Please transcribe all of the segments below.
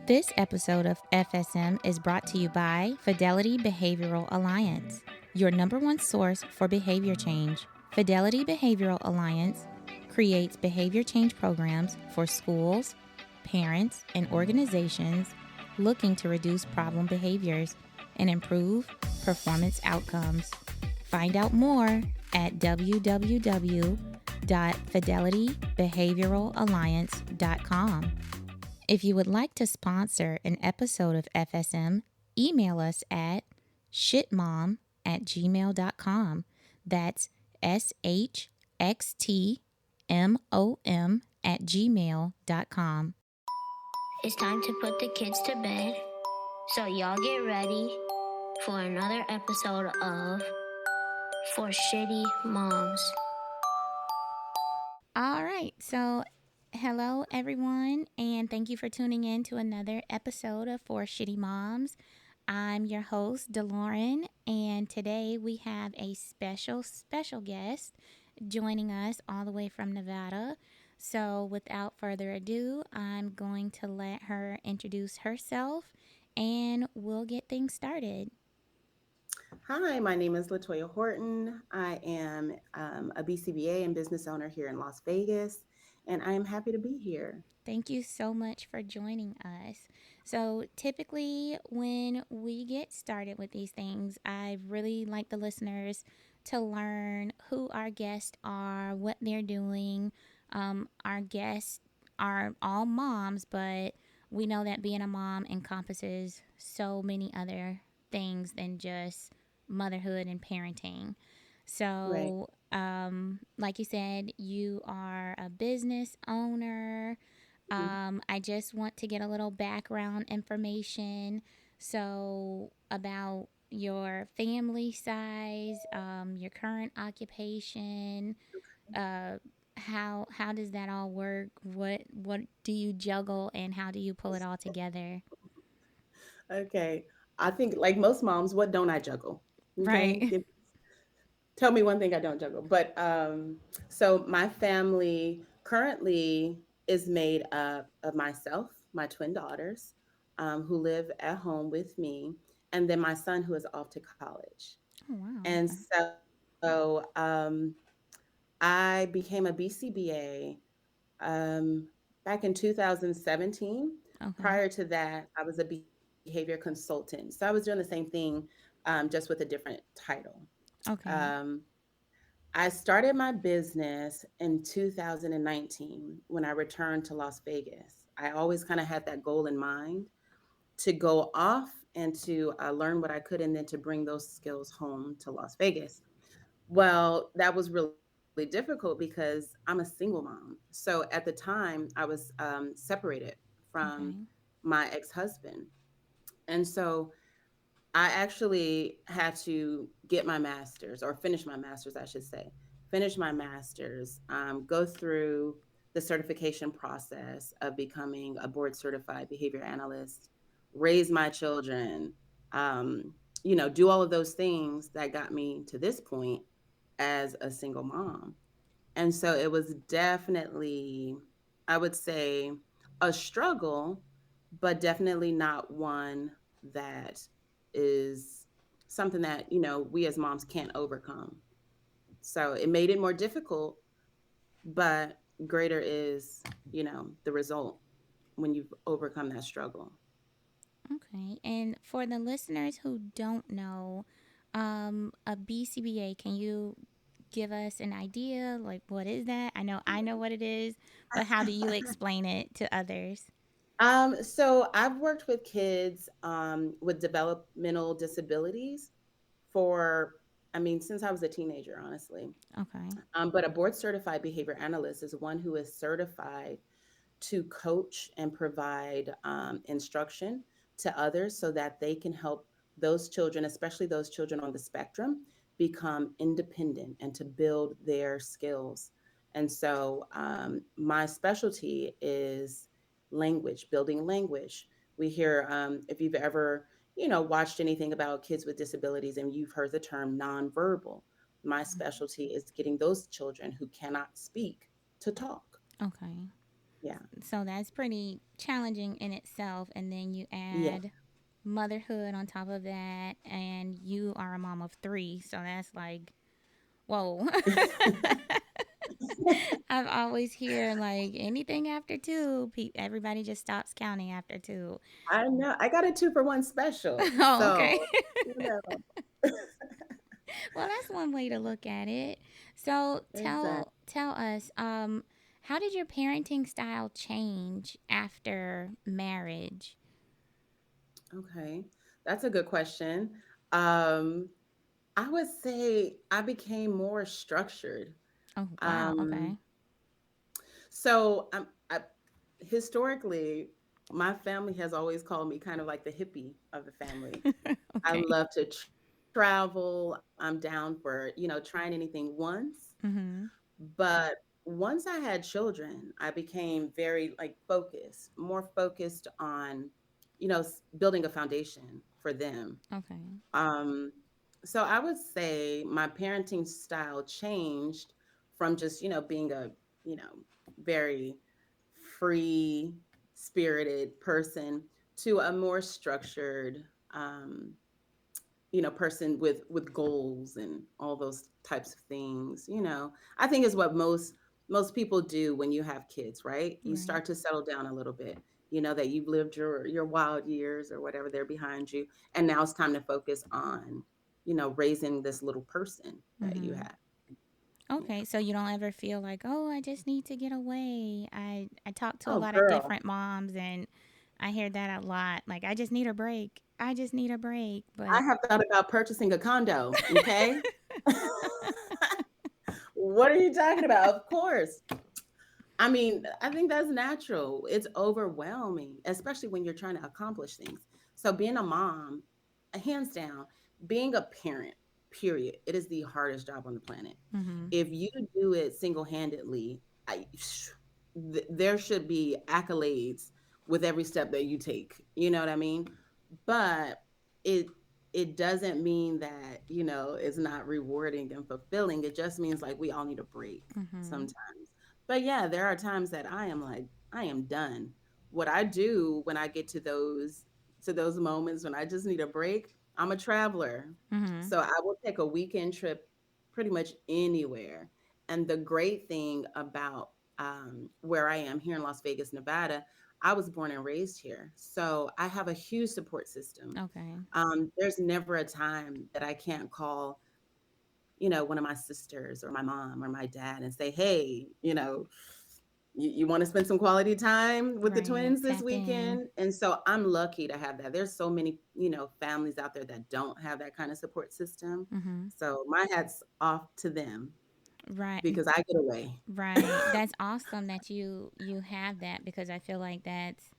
This episode of FSM is brought to you by Fidelity Behavioral Alliance, your number one source for behavior change. Fidelity Behavioral Alliance creates behavior change programs for schools, parents, and organizations looking to reduce problem behaviors and improve performance outcomes. Find out more at www.fidelitybehavioralalliance.com. If you would like to sponsor an episode of FSM, email us at shitmom@gmail.com. That's SHXTMOM@gmail.com. It's time to put the kids to bed, so y'all get ready for another episode of For Shitty Moms. All right, so hello everyone, and thank you for tuning in to another episode of For Shitty Moms. I'm your host, DeLauren, and today we have a special guest joining us all the way from Nevada. So without further ado, I'm going to let her introduce herself and we'll get things started. Hi, my name is Latoya Horton. I am a BCBA and business owner here in Las Vegas, and I am happy to be here. Thank you so much for joining us. So, typically, when we get started with these things, I really like the listeners to learn who our guests are, what they're doing. Our guests are all moms, but we know that being a mom encompasses so many other things than just motherhood and parenting. Right. So, like you said, you are a business owner. Mhm. I just want to get a little background information. So, about your family size, your current occupation, uh, how does that all work? What do you juggle, and how do you pull it all together? Okay. I think, like most moms, what don't I juggle? Okay. Right. Tell me one thing I don't juggle. But so my family currently is made up of myself, my twin daughters, who live at home with me, and then my son who is off to college. Oh wow. And Okay. so I became a BCBA back in 2017. Okay. Prior to that, I was a behavior consultant. So I was doing the same thing, just with a different title. Okay. Um, I started my business in 2019 when I returned to Las Vegas. I always kind of had that goal in mind to go off and to learn what I could and then to bring those skills home to Las Vegas. Well, that was really difficult because I'm a single mom. So at the time, I was separated from Okay. my ex husband. And so I actually had to get my master's or finish my master's, I should say, finish my master's, go through the certification process of becoming a board certified behavior analyst, raise my children, um, do all of those things that got me to this point as a single mom. And so it was definitely, I would say, a struggle, but definitely not one that is something that, we as moms can't overcome. So it made it more difficult, but greater is, the result when you've overcome that struggle. Okay. And for the listeners who don't know, a BCBA, can you give us an idea? Like, what is that? I know what it is, but how do you explain it to others? So I've worked with kids with developmental disabilities for, I mean, since I was a teenager, honestly. Okay. But a board certified behavior analyst is one who is certified to coach and provide instruction to others so that they can help those children, especially those children on the spectrum, become independent and to build their skills. And so my specialty is language, building language. We hear, if you've ever, watched anything about kids with disabilities and you've heard the term nonverbal, my specialty is getting those children who cannot speak to talk. Okay. Yeah. So that's pretty challenging in itself. And then you Yeah. add motherhood on top of that, and you are a mom of three. So that's like, whoa. I've always hear like anything after two, everybody just stops counting after two. I know. I got a 2 for 1 special. Oh, okay. So, you know, Well, that's one way to look at it. So exactly. tell us, how did your parenting style change after marriage? Okay. That's a good question. Um, I would say I became more structured. Oh, wow. Um, Okay. so historically, my family has always called me kind of like the hippie of the family. I Okay. love to travel. I'm down for, trying anything once. Mhm. But once I had children, I became very like focused, more focused on, building a foundation for them. Okay. Um, so I would say my parenting style changed from just, being a, you know, very free spirited person to a more structured, person with goals and all those types of things. I think is what most people do when you have kids, right? You Right. start to settle down a little bit. You know that you've lived your wild years or whatever, they're behind you, and now it's time to focus on raising this little person that you Mhm. have. Yeah. Okay, so you don't ever feel like, "Oh, I just need to get away." I talk to a Oh, lot of girl, different moms, and I hear that a lot. Like, "I just need a break. I just need a break." I But have thought about purchasing a condo. Okay. What are you talking about? Of course. I mean, I think that's natural. It's overwhelming, especially when you're trying to accomplish things. So, being a mom, hands down, being a parent, period, it is the hardest job on the planet. mhm. If you do it single handedly, there should be accolades with every step that you take. You know what I mean? But it it doesn't mean that it's not rewarding and fulfilling. It just means like we all need a break Mhm. sometimes. But yeah, there are times that I am like, I am done. What I do when I get to those moments when I just need a break, I'm a traveler. Mhm. So I will take a weekend trip pretty much anywhere. And the great thing about where I am here in Las Vegas, Nevada, I was born and raised here. So I have a huge support system. Okay. There's never a time that I can't call, one of my sisters or my mom or my dad and say, hey, you want to spend some quality time with the Right. twins this Tap in. weekend? And so I'm lucky to have that. There's so many, families out there that don't have that kind of support system. Mhm. So my hat's off to them Right. because I get away. Right. That's awesome that you have that, because I feel like that's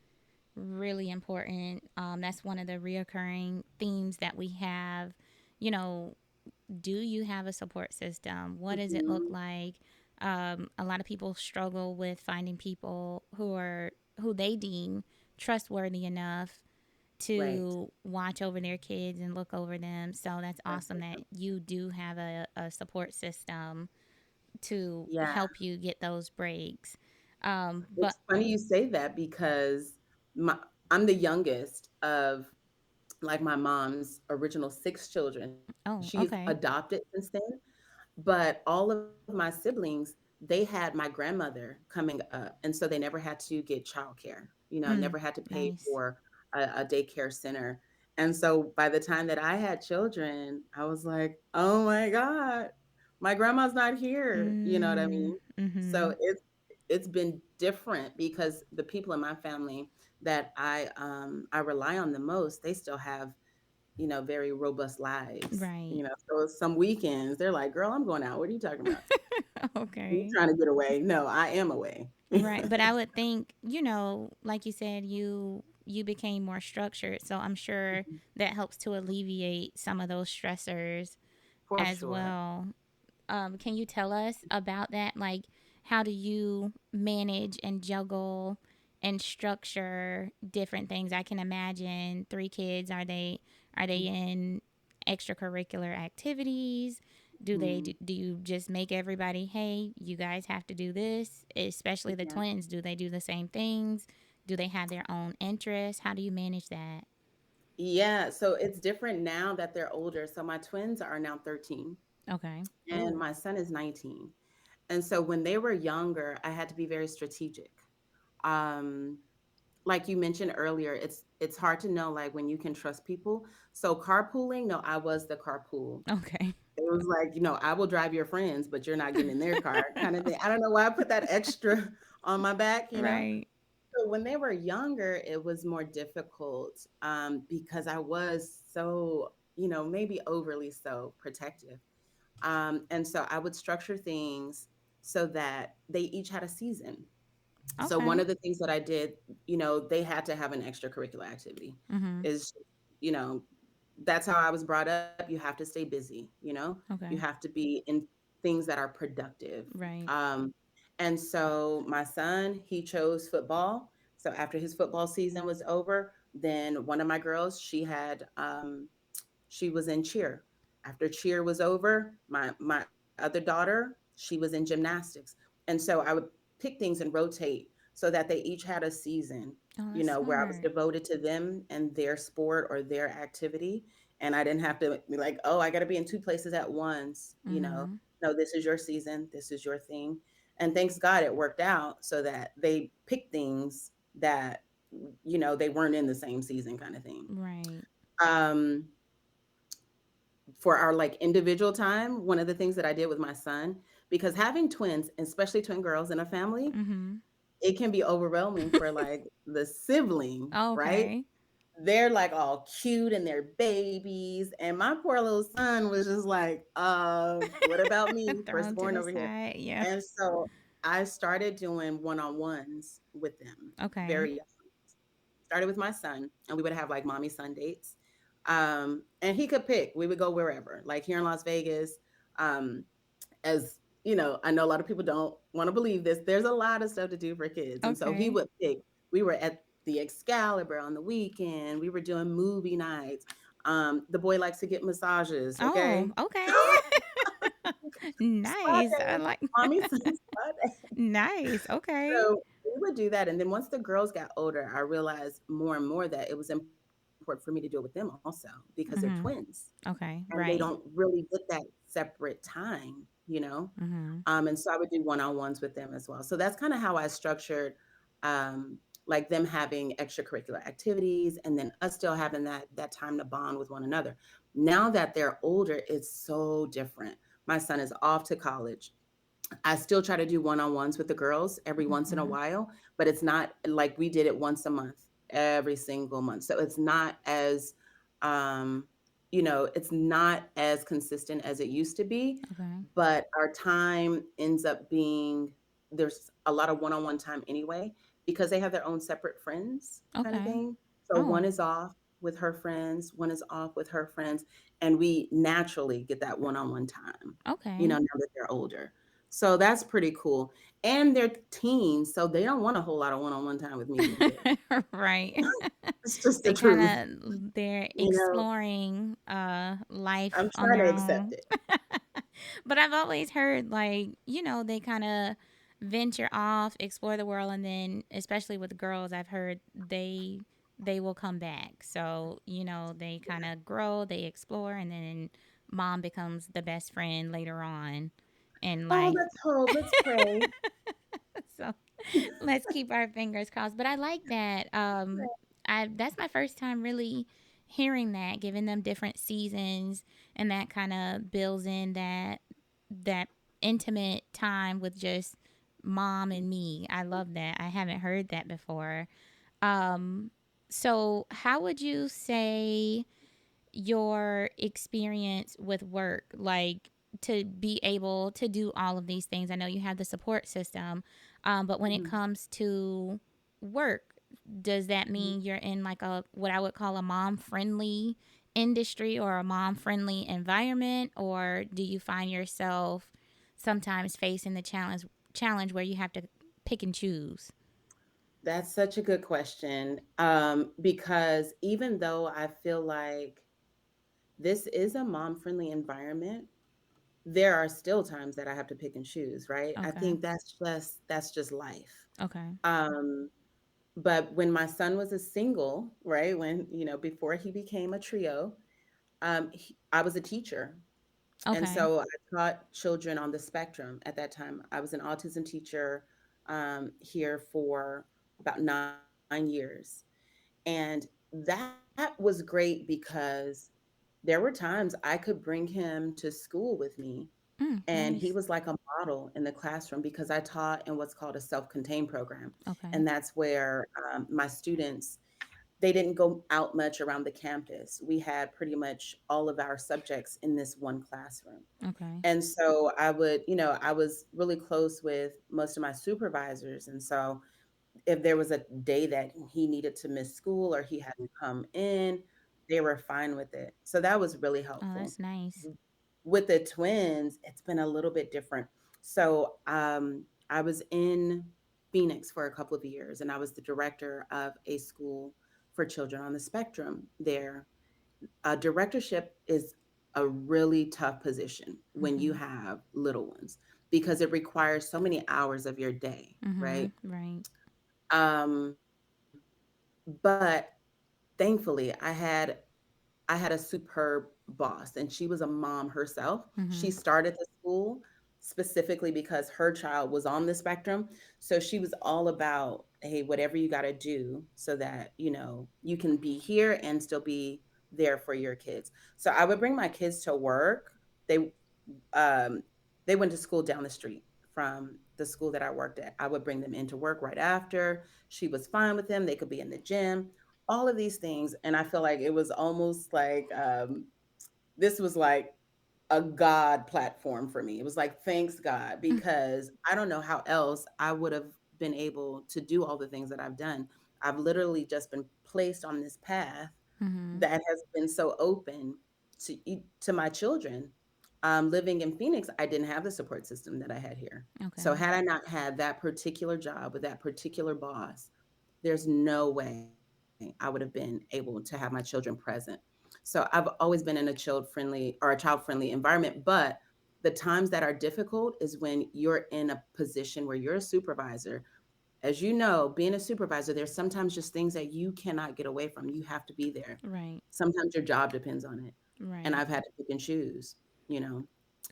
really important. That's one of the reoccurring themes that we have. You know, do you have a support system? What does it look Mhm. like? A lot of people struggle with finding people who they deem trustworthy enough Right. to watch over their kids and look over them. So that's That's awesome that you do have a support system to Yeah. help you get those breaks. But It's funny you say that because my I'm the youngest of like my mom's original 6 children. oh, She's okay. adopted since then, but all of my siblings, they had my grandmother coming up, and so they never had to get childcare. Mm, Never had to pay nice. for a daycare center. And so by the time that I had children, I was like, "Oh my god, my grandma's not here." You know what I Mm, mean? So mhm. it's been different because the people in my family that I rely on the most, they still have very robust lives. Right. So some weekends they're like, "Girl, I'm going out. What are you talking about? You Okay. trying to get away?" No, I am away. Right. But I would think, like you said, you became more structured, so I'm sure that helps to alleviate some of those stressors For as sure. well. Can you tell us about that? Like, how do you manage and juggle and structure different things? I can imagine three kids. Are they in extracurricular activities? Mhm. do you just make everybody, hey, you guys have to do this, especially the Yeah. twins? Do they do the same things? Do they have their own interests? How do you manage that? Yeah, so it's different now that they're older. So my twins are now 13 Okay. and my son is 19. And so when they were younger, I had to be very strategic. Um, like you mentioned earlier, it's hard to know like when you can trust people. So carpooling, no, I was the carpool. Okay. It was like, I will drive your friends, but you're not getting in their car kind of thing. I don't know why I put that extra on my back. Right. So when they were younger, it was more difficult because I was so, maybe overly so protective. And so I would structure things so that they each had a season. So one Okay. of the things that I did, they had to have an extracurricular activity. Mhm. Is, you know, that's how I was brought up. You have to stay busy. You Okay. have to be in things that are productive. Right. Um, and so my son, he chose football. So after his football season was over, then one of my girls, she was in cheer. After cheer was over, my other daughter, she was in gymnastics. And so I would pick things and rotate so that they each had a season, Oh, that's where I was smart. devoted to them and their sport or their activity. And I didn't have to be like, oh, I got to be in two places at once. Mhm. No, this is your season, this is your thing. And thanks God it worked out so that they picked things that, they weren't in the same season kind of thing. Right. Um, for our like individual time, one of the things that I did with my son, because having twins, especially twin girls in a family, Mhm. it can be overwhelming for like the sibling, right? Okay. They're like all cute and they're babies. And my poor little son was just like, what about me? Thrown to Firstborn the over here. side. Yeah. And so I started doing one-on-ones with them Okay. very young. Started with my son, and we would have like mommy son dates. And he could pick. We would go wherever, like here in Las Vegas. Um, as I know a lot of people don't want to believe this. There's a lot of stuff to do for kids, and so he Okay. would pick. We were at the Excalibur on the weekend. We were doing movie nights. The boy likes to get massages. Oh, Okay, okay. spa Nice. I day, like mommy says spa day. nice. Okay. So we would do that. And then once the girls got older, I realized more and more that it was important for me to do it with them also because they're twins Mhm. Okay. and they don't Right. really get that separate time. Mhm. And so I would do one-on-ones with them as well. So that's kind of how I structured um, like them having extracurricular activities and then us still having that time to bond with one another. Now that they're older, it's so different. My son is off to college. I still try to do one-on-ones with the girls every once in a Mhm. while, but it's not like we did it once a month, every single month. So it's not as um, it's not as consistent as it used to be, Okay. but our time ends up being there's a lot of one-on-one time anyway because they have their own separate friends kind of Okay. thing. So one Oh, is off with her friends, one is off with her friends, and we naturally get that one-on-one time, okay. now that they're older. So that's pretty cool. And they're teens, so they don't want a whole lot of one-on-one time with me either. Right. It's just the They truth. kind of they're You know, exploring life I'm on trying their to accept own. it. But I've always heard like, they kind of venture off, explore the world, and then especially with girls, I've heard they will come back. So, they kind Yeah. of grow, they explore, and then mom becomes the best friend later on in Oh, life. let's hope. Let's pray. So let's keep our fingers crossed. But I like that. I that's my first time really hearing that, giving them different seasons, and that kind of builds in that intimate time with just mom and me. I love that. I haven't heard that before. Um, so how would you say your experience with work, like to be able to do all of these things? I know you have the support system, but when it Mhm, comes to work, does that mhm. mean you're in like a what I would call a mom friendly industry or a mom friendly environment, or do you find yourself sometimes facing the challenge where you have to pick and choose? That's such a good question. Because even though I feel like this is a mom-friendly environment, there are still times that I have to pick and choose, right? I Okay. think that's just life. Okay. Um, but when my son was a single, right, when before he became a trio, I was a teacher, and Okay. so I taught children on the spectrum at that time. I was an autism teacher here for about 9 years, and that was great because there were times I could bring him to school with me, and he Nice. was like a model in the classroom because I taught in what's called a self-contained program. Okay. And that's where my students, they didn't go out much around the campus. We had pretty much all of our subjects in this one classroom. Okay. And so I was really close with most of my supervisors. And so if there was a day that he needed to miss school or he had to come in, they were fine with it. So that was really Oh, helpful. that's nice. With the twins, it's been a little bit different. So I was in Phoenix for a couple of years, and I was the director of a school for children on the spectrum there. Directorship is a really tough position when you Mhm. have little ones because it requires so many hours of your day, Mhm. right? Right. Um, but thankfully, I had a superb boss, and she was a mom herself. She Mhm. started the school specifically because her child was on the spectrum. So she was all about, hey, whatever you got to do so that, you can be here and still be there for your kids. So I would bring my kids to work. They um they went to school down the street from the school that I worked at. I would bring them into work right after. She was fine with them. They could be in the gym, all of these things. And I feel like it was almost like this was like a God platform for me. It was like, thanks God, because I don't know how else I would have been able to do all the things that I've done. I've literally just been placed on this path Mhm. that has been so open to my children. Living in Phoenix, I didn't have the support system that I had here. So Okay. had I not had that particular job with that particular boss, there's no way I would have been able to have my children present. So I've always been in a child friendly environment, but the times that are difficult is when you're in a position where you're a supervisor. As you know, being a supervisor, there's sometimes just things that you cannot get away from. You have to be there. Right. Sometimes your job depends on it. And Right. I've had to pick and choose, you know.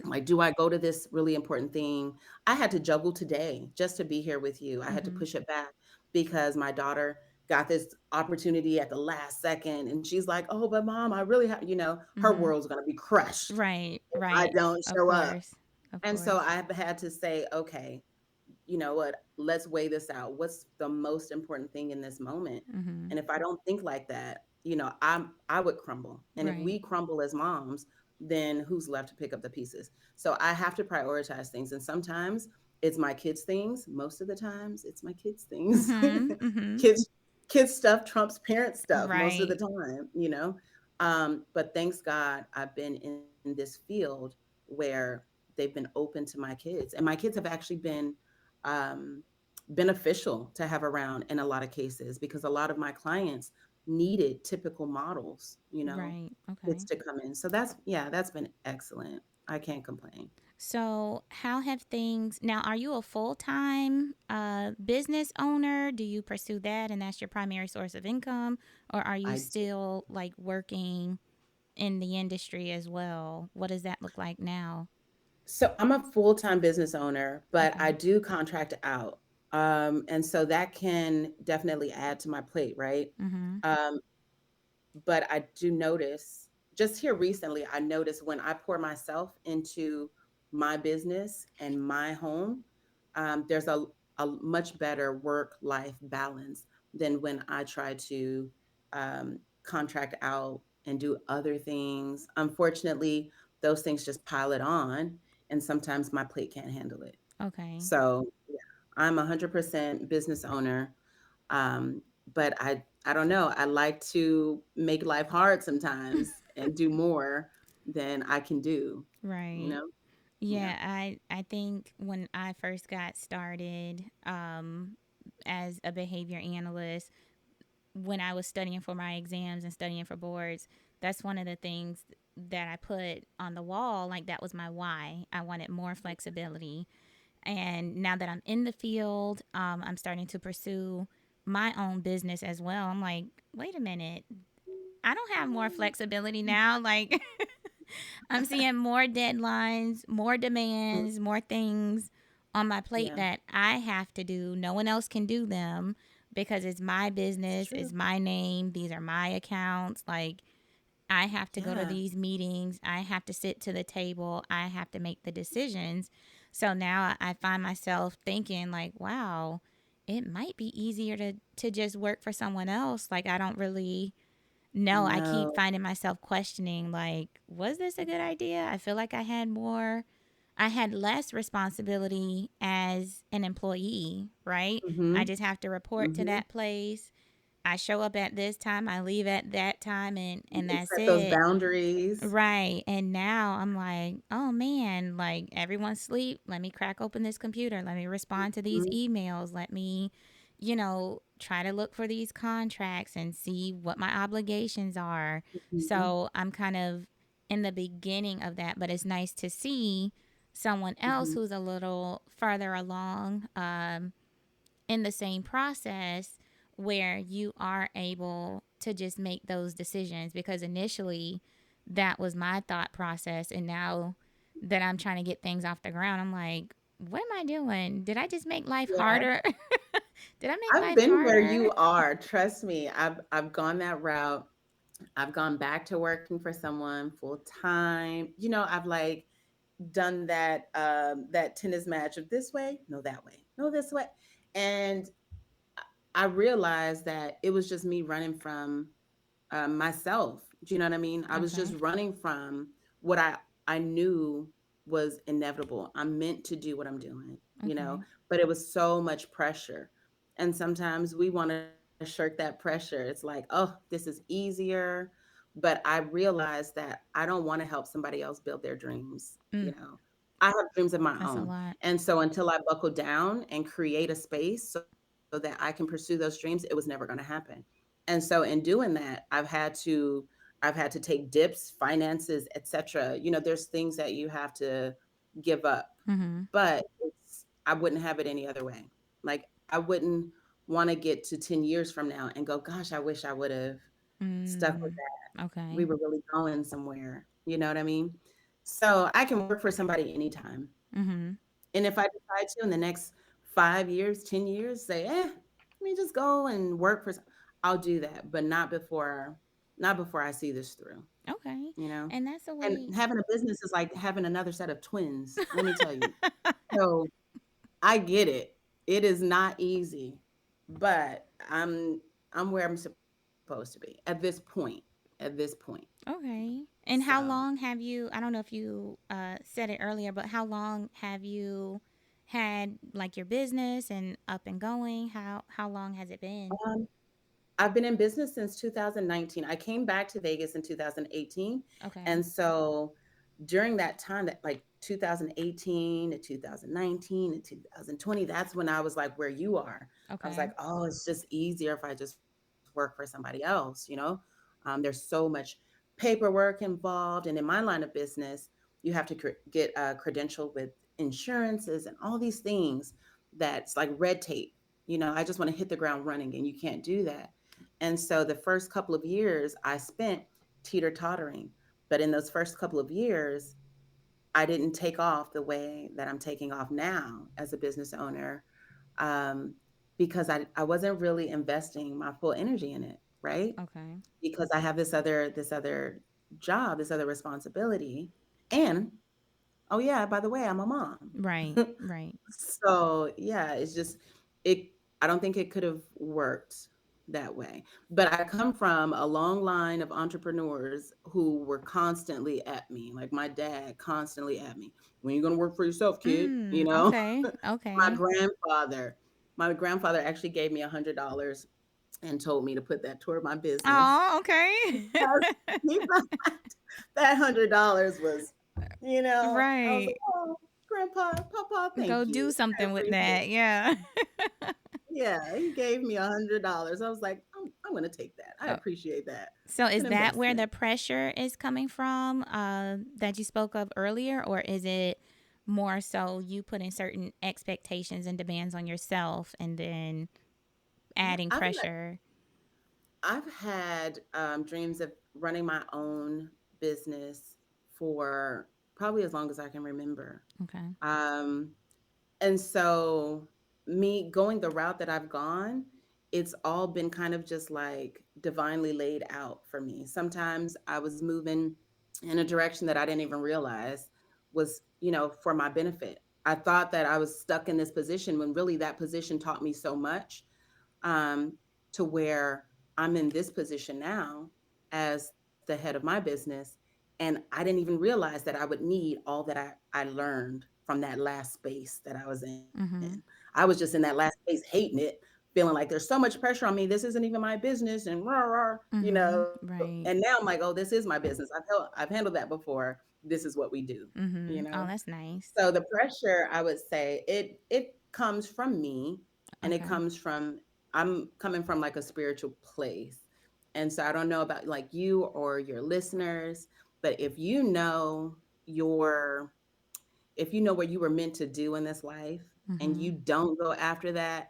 Like, do I go to this really important thing? I had to juggle today just to be here with you. I had to Mhm. push it back because my daughter got this opportunity at the last second. And she's like, oh, but mom, I really have, her Mhm. world's going to be crushed Right. if I Right. don't Of show up. course. Of And so course. I've had to say, okay, you know what, let's weigh this out. What's the most important thing in this moment? Mhm. And if I don't think like that, I would crumble. And if Right. we crumble as moms, then who's left to pick up the pieces? So I have to prioritize things. And sometimes it's my kids' things. Most of the times it's my kids' things. Mhm. Mhm. kids kids stuff trumps parent stuff most of the Right. time. But thanks God I've been in this field where they've been open to my kids. And my kids have actually been um, beneficial to have around in a lot of cases because a lot of my clients needed typical models, Right. kids Okay. to come in. So that's been excellent. I can't complain. So, how have things now? Are you a full time business owner? Do you pursue that and that's your primary source of income? Or are you I do. still like working in the industry as well? What does that look like now? So I'm a full-time business owner, but I Okay. do contract out. And so that can definitely add to my plate, right? Mm-hmm. Um, but I do notice just here recently, I noticed when I pour myself into my business and my home, there's a much better work-life balance than when I try to contract out and do other things. Unfortunately, those things just pile it on, and sometimes my plate can't handle it. Okay. So yeah, I'm 100% business owner, um, but I don't know. I like to make life hard sometimes and do more than I can do, you Right. know? Yeah. Yeah, I think when I first got started as a behavior analyst, when I was studying for my exams and studying for boards, that's one of the things that I put on the wall. Like, that was my why. I wanted more flexibility. And now that I'm in the field, I'm starting to pursue my own business as well. I'm like, wait a minute, I don't have more flexibility now. Like, I'm seeing more deadlines, more demands, more things on my plate Yeah. that I have to do. No one else can do them because it's my It's business, true. it's my name, these are my accounts. Like, I have to go to Yeah. these meetings, I have to sit to the table, I have to make the decisions. So now I find myself thinking, like, wow, it might be easier to just work for someone else. Like, I don't really know. I keep No. finding myself questioning, like, was this a good idea? I feel like I had less responsibility as an employee, right? I Mm-hmm. just have to report to Mm-hmm. that place. I show up at this time, I leave at that time, and You that's set those it. boundaries. Right. And now I'm like, oh man, like, everyone's asleep. Let me crack open this computer. Let me respond to these Mm-hmm. emails. Let me, try to look for these contracts and see what my obligations are. Mm-hmm. So I'm kind of in the beginning of that, but it's nice to see someone else Mm-hmm. who's a little further along, in the same process, where you are able to just make those decisions, because initially that was my thought process, and now that I'm trying to get things off the ground, I'm like, what am I doing? Did I just make life Yeah. harder? Did I make I've life been where harder? you are. Trust me. I've gone that route. I've gone back to working for someone full time. I've like done that tennis match of this way, no that way, no this way. And I realized that it was just me running from myself. Do you know what I mean? I was just Okay. running from what I knew was inevitable. I'm meant to do what I'm doing, Okay. but it was so much pressure. And sometimes we want to shirk that pressure. It's like, oh, this is easier. But I realized that I don't want to help somebody else build their dreams. Mm, I have dreams of my that's a own. lot. And so until I buckle down and create a space so that I can pursue those dreams, it was never going to happen. And so in doing that, I've had to take dips, finances, etc. There's things that you have to give up, Mm-hmm. but I wouldn't have it any other way. Like, I wouldn't want to get to 10 years from now and go, gosh, I wish I would have stuck with Mm, that. We okay. were really going somewhere. You know what I mean? So I can work for somebody anytime. Mm-hmm. And if I decide to in the next 5 years, 10 years, say, let me just go and work for, I'll do that, but not before I see this through, Okay. you know? And that's a And way. having a business is like having another set of twins, let me tell you. So I get it. It is not easy, but I'm where I'm supposed to be at this point. At this point. Okay. And how So long have you, I don't know if you said it earlier, but how long have you had like your business and up and going? How long has it been? um, I've been in business since 2019. I came back to Vegas in 2018. Okay. And so during that time, that like 2018 to 2019 to 2020, that's when I was like where you are. I was Okay. like, oh, it's just easier if I just work for somebody else. There's so much paperwork involved. And in my line of business, you have to get credentialed with insurances and all these things that's like red tape. I just want to hit the ground running, and you can't do that. And so the first couple of years I spent teeter tottering. But in those first couple of years, I didn't take off the way that I'm taking off now as a business owner, um, because I wasn't really investing my full energy in it, right? Okay. Because I have this other job, this other responsibility. And oh yeah, by the way, I'm a mom. Right. Right. So yeah, it's just it I don't think it could have worked that way. But I come from a long line of entrepreneurs who were constantly at me. Like my dad constantly at me. When you gonna work for yourself, kid? Okay. My Okay. grandfather. My grandfather actually gave me $100 and told me to put that toward my business. Oh, okay. Because he thought that $100 was, I was like, Right. oh, Grandpa, Papa, Go thank do you. I something with appreciate it. that. Yeah. Yeah, he gave me $100. I was like, I'm going to take that. I Oh, appreciate that. so It's is an that where the investment. pressure is coming from that you spoke of earlier, or is it more so you putting certain expectations and demands on yourself and then Yeah, adding pressure? I've had dreams of running my own business for probably as long as I can remember. Okay. Um, and so, me going the route that I've gone, it's all been kind of just like divinely laid out for me. Sometimes I was moving in a direction that I didn't even realize was, for my benefit. I thought that I was stuck in this position when really that position taught me so much, um, to where I'm in this position now as the head of my business. And I didn't even realize that I would need all that I learned from that last space that I was in. I Mm-hmm. was just in that last space hating it, feeling like there's so much pressure on me. This isn't even my business and rah, rah. Mm-hmm. And now I'm Right. like, oh, this is my business. I've handled that before. This is what we do. Mm-hmm. Oh, that's nice. So the pressure, I would say, it comes from me, and it Okay. comes from, I'm coming from like a spiritual place. And so I don't know about like you or your listeners, but your if you know what you were meant to do in this life and Mm-hmm. you don't go after that,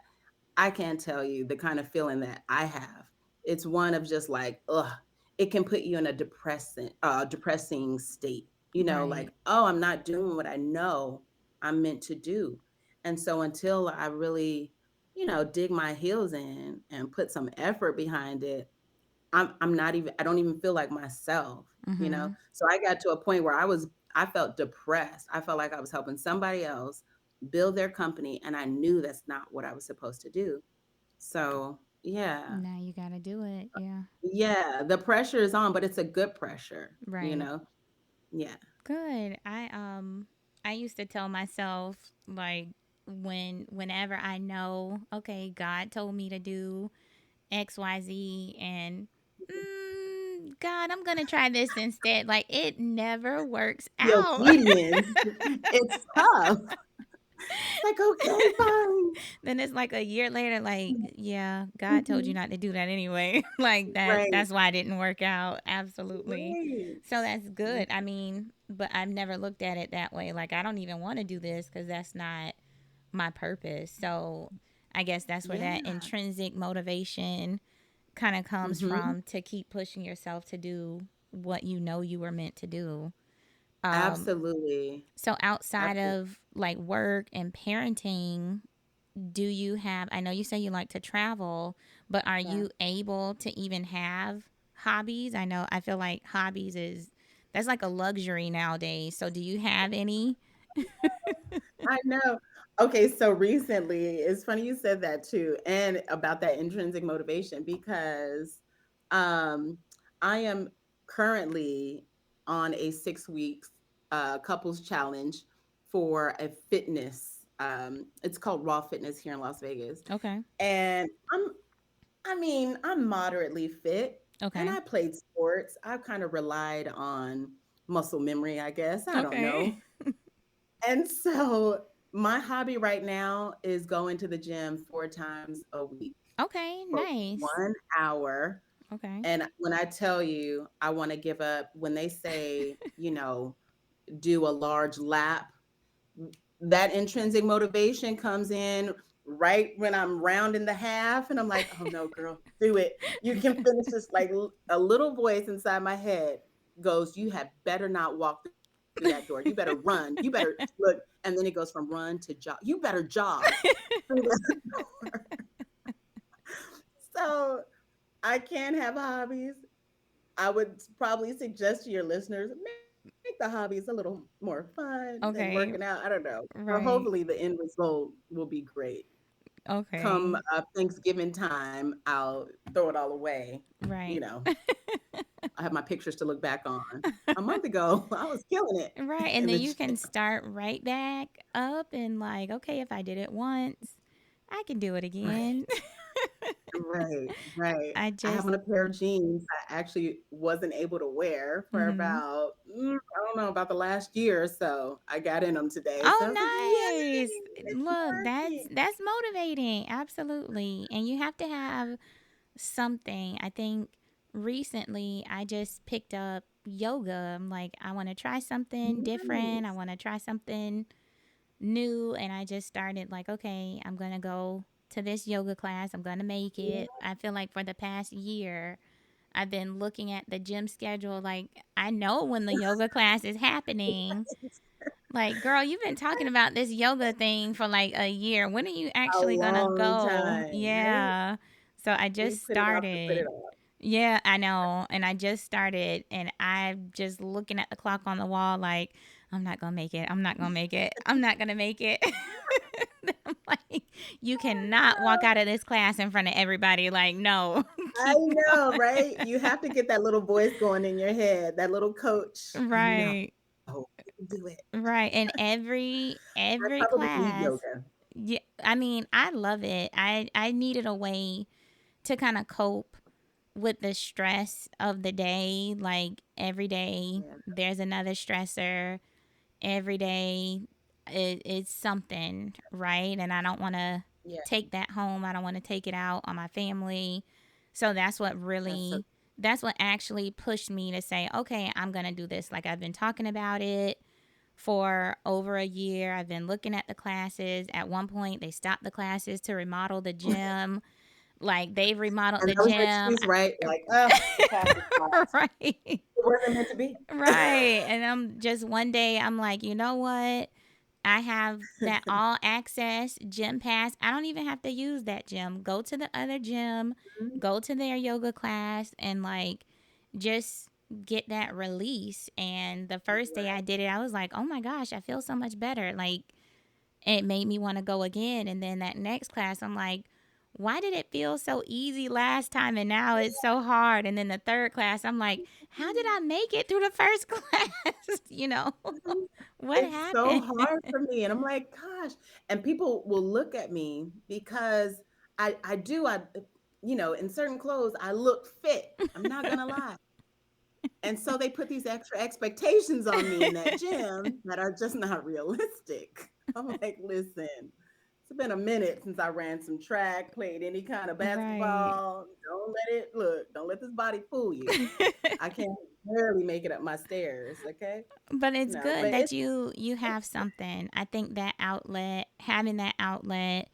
I can't tell you the kind of feeling that I have. It's one of just like, ugh, it can put you in a depressing state. Right. Like, oh, I'm not doing what I know I'm meant to do. And so until I really, dig my heels in and put some effort behind it, I'm not even, I don't even feel like myself. Mm-hmm. So I got to a point where I felt depressed. I felt like I was helping somebody else build their company, and I knew that's not what I was supposed to do. So, yeah. Now you gotta do it. Yeah. Yeah, the pressure is on, but it's a good pressure, you Right. know? Yeah. Good. I used to tell myself like whenever I know, okay, God told me to do XYZ and God, I'm going to try this instead. Like it never works The out. obedience, it's tough. It's like, okay, fine. Then it's like a year later like, yeah, God told you Mhm. not to do that anyway. Like Right, that's why it didn't work out. Absolutely. right. So that's good. I mean, but I've never looked at it that way. Like I don't even want to do this cuz that's not my purpose. So I guess that's where that Yeah. intrinsic motivation kind of comes Mhm. from to keep pushing yourself to do what you know you were meant to do. Um, Absolutely. so outside Absolutely. of like work and parenting, do you have, I know you say you like to travel, but are Yeah. you able to even have hobbies? I know, I feel like hobbies that's like a luxury nowadays. So do you have any? I know. Okay, so recently, it's funny you said that too, and about that intrinsic motivation because um, I am currently on a 6 weeks couples challenge for a fitness. It's called Raw Fitness here in Las Vegas, Okay. and I'm moderately fit, and Okay. I played sports. I've kind of relied on muscle memory, I guess. I don't Okay. know. And so my hobby right now is going to the gym 4 times a week Okay. for Nice. 1 hour. Okay. And when I tell you, I want to give up, when they say, do a large lap, that intrinsic motivation comes in right when I'm rounding the half. And I'm like, oh no, girl, do it. You can finish this. Like a little voice inside my head goes, you had better not walk through that door. You better run. You better look. And then it goes from run to jog. You better jog through that door. So I can have hobbies. I would probably suggest to your listeners, make the hobbies a little more fun than working out. Okay. I don't know. But hopefully Right. the end result will be great. Come Okay. Thanksgiving time, I'll throw it all away. You Right. know, I have my pictures to look back on. A month ago, I was killing it Right. And in then the you gym. can start right back up and like, okay, if I did it once, I can do it Right, again. right. I I have just on a pair of jeans I actually wasn't able to wear for mhm. about, I don't know, about the last year or so. I got in them today. So I was like, Oh, nice. yay, it's Look, working. that's motivating. Absolutely. And you have to have something. I think recently I just picked up yoga. I'm like, I want to try something different. I Nice. want to try something new. And I just started like, okay, I'm going to go to this yoga class. I'm going to make Yeah. it. I feel like for the past year, I've been looking at the gym schedule. Like, I know when the yoga class is happening. Like, girl, you've been talking about this yoga thing for like a year. When are you A actually gonna long go? time, right? Yeah. So I We just put it off and put it started. off. Yeah, I know. And I just started, and I'm just looking at the clock on the wall like, I'm not gonna make it. I'm not gonna make it. I'm not gonna make it. I'm like, you cannot walk out of this class in front of everybody. Like, no, I keep know, going. right? You have to get that little voice going in your head, that little coach. No, Right. you can do it. Right. And I every probably need class, yoga. yeah, I mean, I love it. I needed a way to kind of cope with the stress of the day. Like every day Yeah, there's another stressor. Every day it's something, right? And I don't want to yeah, take that home. I don't want to take it out on my family. So that's so that's what actually pushed me to say, okay, I'm going to do this. Like I've been talking about it for over a year. I've been looking at the classes. At one point, they stopped the classes to remodel the gym. Like they've remodeled and the that was the gym. excuse, right? Like, oh, the class is paused. Right. It wasn't meant to be. Right. And I'm just one day, I'm like, you know what? I have that all access gym pass. I don't even have to use that gym. Go to the other gym, go to their yoga class, and like just get that release. And the first day I Right. did it, I was like, oh my gosh, I feel so much better. Like it made me want to go again. And then that next class, I'm like, why did it feel so easy last time and now it's so hard? And then the third class, I'm like, how did I make it through the first class? What It's so happened? hard for me. And I'm like, gosh. And people will look at me because I do, in certain clothes, I look fit. I'm not going to lie. And so they put these extra expectations on me in that gym that are just not realistic. I'm like, listen, it's been a minute since I ran some track, played any kind of Right. basketball. Don't let this body fool you. I can't barely make it up my stairs. Okay. But it's No, good but that you have something. I think that having that outlet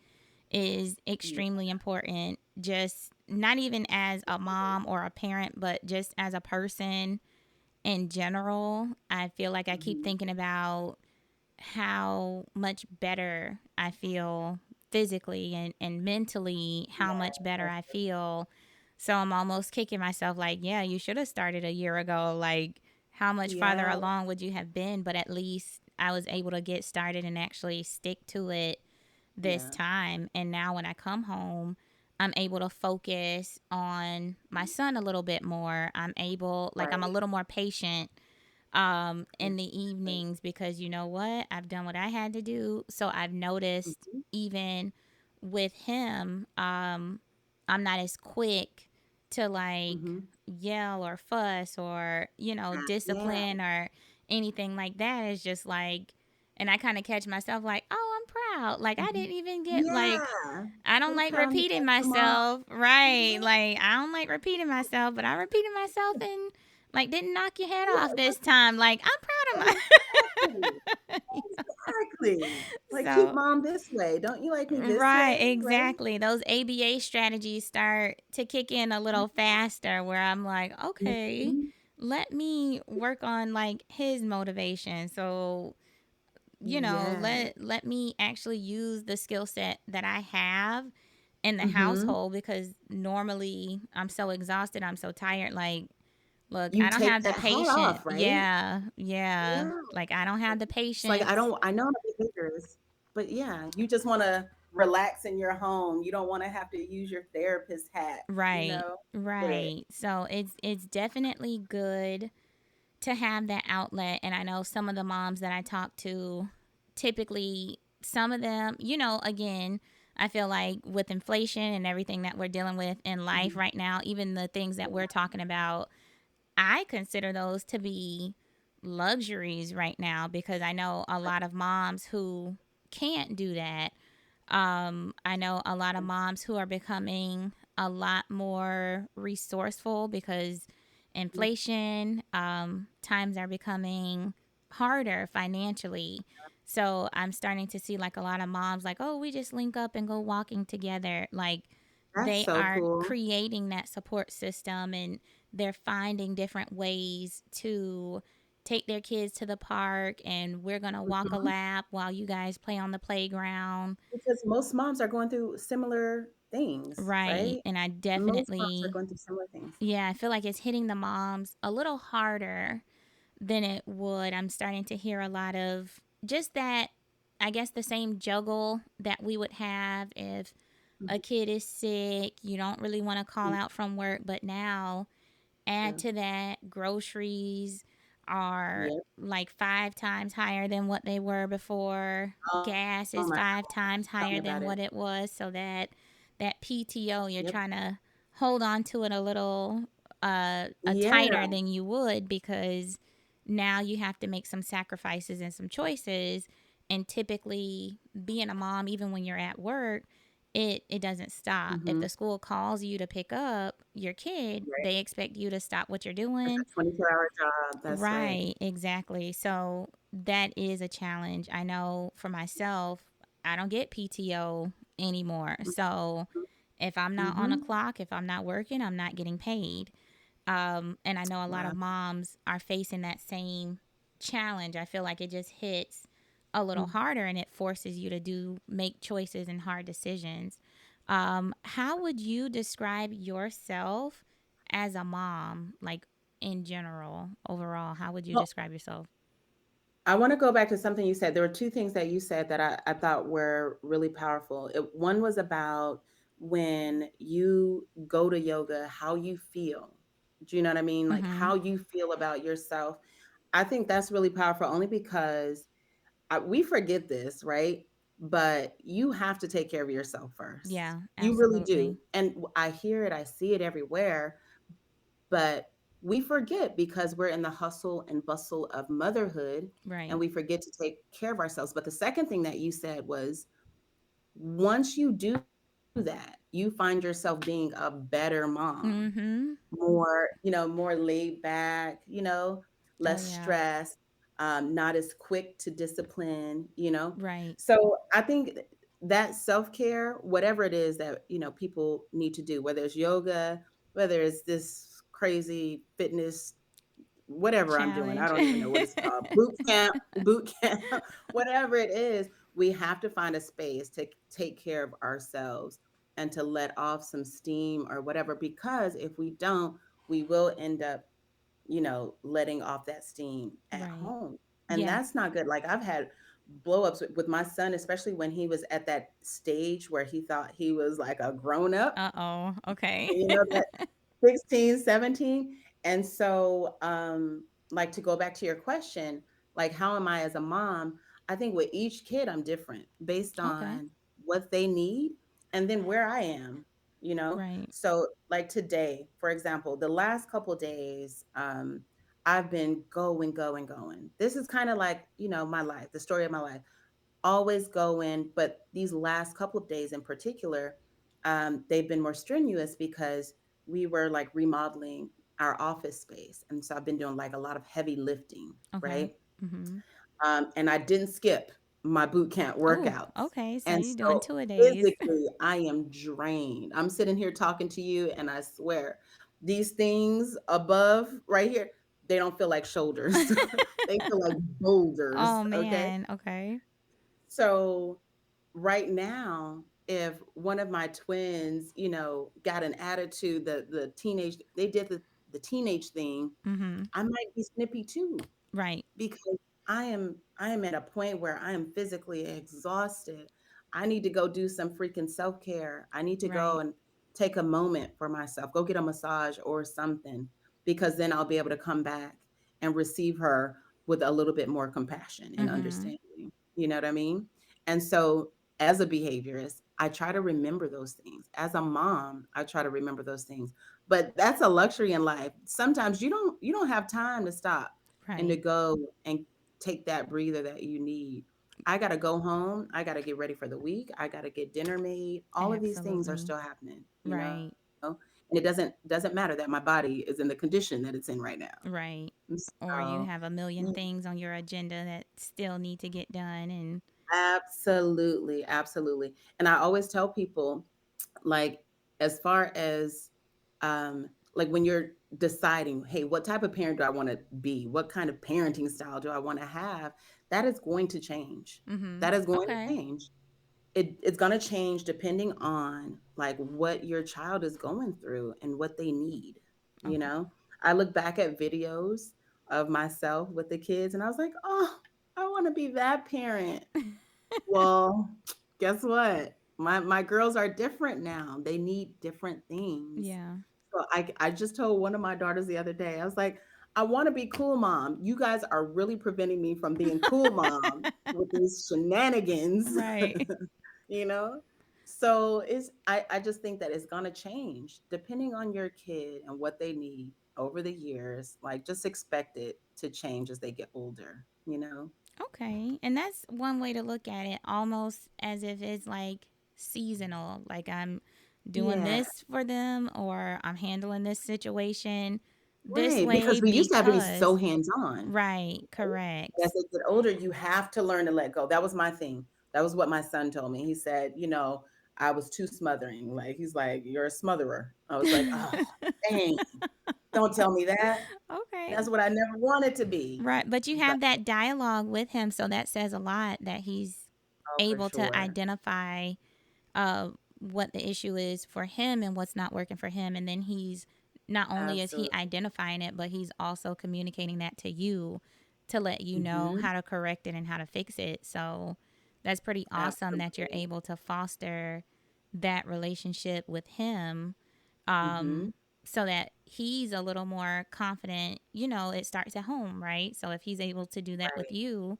is yeah, extremely important. Just not even as a mom or a parent, but just as a person in general. I feel like I keep mhm, thinking about how much better I feel physically and mentally, how yeah, much better that's I feel. So I'm almost kicking myself like, yeah, you should have started a year ago. Like, how much farther yeah. along would you have been? But at least I was able to get started and actually stick to it this Yeah. time. And now when I come home, I'm able to focus on my son a little bit more. I'm a Right. little more patient in the Exactly. evenings because you know what? I've done what I had to do. So I've noticed Mhm, even with him, I'm not as quick to like mhm. yell or fuss or, Yeah. discipline or anything like that. It's just like, and I kind of catch myself like, oh, I'm proud. Like, I Mhm. didn't even get like, Yeah. I don't Little like pat on the repeating back. Come on. myself. Right. Yeah. Like, I don't like repeating myself, but I repeated myself and like didn't knock your head off Yeah. this time. Like, I'm proud of Exactly. my Exactly. Like keep So mom this way. Don't you like me this right, way? Right? exactly. Those ABA strategies start to kick in a little faster where I'm like, okay, Mhm. let me work on like his motivation. So, Yeah. let me actually use the skill set that I have in the Mhm. household because normally I'm so exhausted, I'm so tired. Like, look, You I don't take have the that hat patience. off, right? Yeah, yeah. Yeah. Like, I don't have the It's like patience. I know behaviors, but yeah, you just want to relax in your home. You don't want to have to use your therapist hat, you Right, know? Get it. right. So it's definitely good to have that outlet. And I know some of the moms that I talk to, typically, some of them, again, I feel like with inflation and everything that we're dealing with in life Mhm. right now, even the things that we're Yeah. talking about, I consider those to be luxuries right now because I know a lot of moms who can't do that. I know a lot of moms who are becoming a lot more resourceful because Mhm. inflation, times are becoming harder financially. So I'm starting to see like a lot of moms like, oh, we just link up and go walking together. Like That's they so are cool. creating that support system and they're finding different ways to take their kids to the park and we're going to walk a Mhm. lap while you guys play on the playground. Because most moms are going through similar things, Right. right? And I Most moms are definitely, going through similar things. yeah, I feel like it's hitting the moms a little harder than it would. I'm starting to hear a lot of just that, I guess, the same juggle that we would have if a Mhm. kid is sick. You don't really want to call Mhm. out from work, but now add True. to that, groceries are Yep. like 5 times higher than what they were before. Oh, Gas oh is my 5 times gosh. Tell higher me than about what it. it was. So that PTO, you're Yep. trying to hold on to it a little a Yeah. tighter than you would because now you have to make some sacrifices and some choices. And typically, being a mom, even when you're at work, it doesn't stop. If Mm-hmm. the school calls you to pick up your kid, Right. they expect you to stop what you're It's doing. a 24-hour job. That's right. Right, exactly. So that is a challenge. I know for myself, I don't get PTO anymore. So if I'm not on a Mm-hmm. clock, if I'm not working, I'm not getting paid. And I know a lot Wow. of moms are facing that same challenge. I feel like it just hits a little harder and it forces you to make choices and hard decisions. How would you describe yourself as a mom, like in general, overall? How would you Well, describe yourself? I want to go back to something you said. There were two things that you said that I thought were really powerful. One was about when you go to yoga, how you feel. Do you know what I mean? Like Mm-hmm. how you feel about yourself. I think that's really powerful only because we forget this, right? But you have to take care of yourself first. Yeah, You really do. absolutely. And I hear it, I see it everywhere, but we forget because we're in the hustle and bustle of motherhood and Right. we forget to take care of ourselves. But the second thing that you said was once you do that, you find yourself being a better mom, Mm-hmm. more laid back, Oh, less yeah. stress, not as quick to discipline. Right. So I think that self care, whatever it is that, people need to do, whether it's yoga, whether it's this crazy fitness, whatever I'm doing, I Challenge. don't even know what it's called, boot camp, whatever it is, we have to find a space to take care of ourselves and to let off some steam or whatever, because if we don't, we will end up, letting off that steam at Right. home. And Yeah. that's not good. Like I've had blow ups with my son, especially when he was at that stage where he thought he was like a grown up, Uh-oh. Okay. that 16, 17. And so, like to go back to your question, like, how am I as a mom? I think with each kid, I'm different based Okay. on what they need and then where I am. Right. So, like today, for example, the last couple days, I've been going, going, going. This is kind of like, my life, the story of my life, always going. But these last couple of days in particular, they've been more strenuous because we were like remodeling our office space. And so I've been doing like a lot of heavy lifting, Okay. right? Mm-hmm. And I didn't skip my boot camp Oh, workouts. okay. So And you're doing so 2 days. physically, I am drained. I'm sitting here talking to you, and I swear, these things above right here, they don't feel like shoulders. They feel like boulders. Oh Okay. man. Okay. So right now, if one of my twins, got an attitude, the teenage, they did the teenage thing, Mm-hmm. I might be snippy too, Right. because I am at a point where I am physically exhausted. I need to go do some freaking self-care. I need to go Right. and take a moment for myself, go get a massage or something, because then I'll be able to come back and receive her with a little bit more compassion and Mm-hmm. understanding. You know what I mean? And so as a behaviorist, I try to remember those things. As a mom, I try to remember those things. But that's a luxury in life. Sometimes you don't have time to stop and to Right. go and take that breather that you need. I got to go home. I got to get ready for the week. I got to get dinner made. All of these things are Absolutely. still happening. Right. And it doesn't matter that my body is in the condition that it's in right now. Right. Or you So have a million mm, things on your agenda that still need to get done and absolutely, absolutely. And I always tell people, like, as far as like when you're deciding, hey, what type of parent do I want to be, what kind of parenting style do I want to have, that is going to change. mhm. That is going to Okay. change. It's going to change depending on like what your child is going through and what they need. you Okay. know I look back at videos of myself with the kids and I was like, oh, I want to be that parent. Well, guess what? My girls are different now. They need different things. Yeah. So I just told one of my daughters the other day, I was like, I want to be cool mom. You guys are really preventing me from being cool mom with these shenanigans. Right. you know? So I just think that it's gonna change depending on your kid and what they need over the years. Like just expect it to change as they get older. Okay. And that's one way to look at it, almost as if it's like seasonal. Like I'm doing Yeah. this for them or I'm handling this situation this Right. Because way we used to have to be so because, hands-on. right, As correct. they get older, you have to learn to let go. That was my thing. That was what my son told me. He said, I was too smothering. Like he's like, you're a smotherer. I was like, oh, dang, don't tell me that. Okay. That's what I never wanted to be. Right. But you But have that dialogue with him. So that says a lot that he's oh, for able to sure. identify uh, what the issue is for him and what's not working for him. And then he's not only is he Absolutely. identifying it, but he's also communicating that to you to let you know Mhm. how to correct it and how to fix it. So that's pretty awesome that you're Absolutely. able to foster that relationship with him, um, Mhm. so that he's a little more confident. It starts at home, right? So if he's able to do that with Right. you,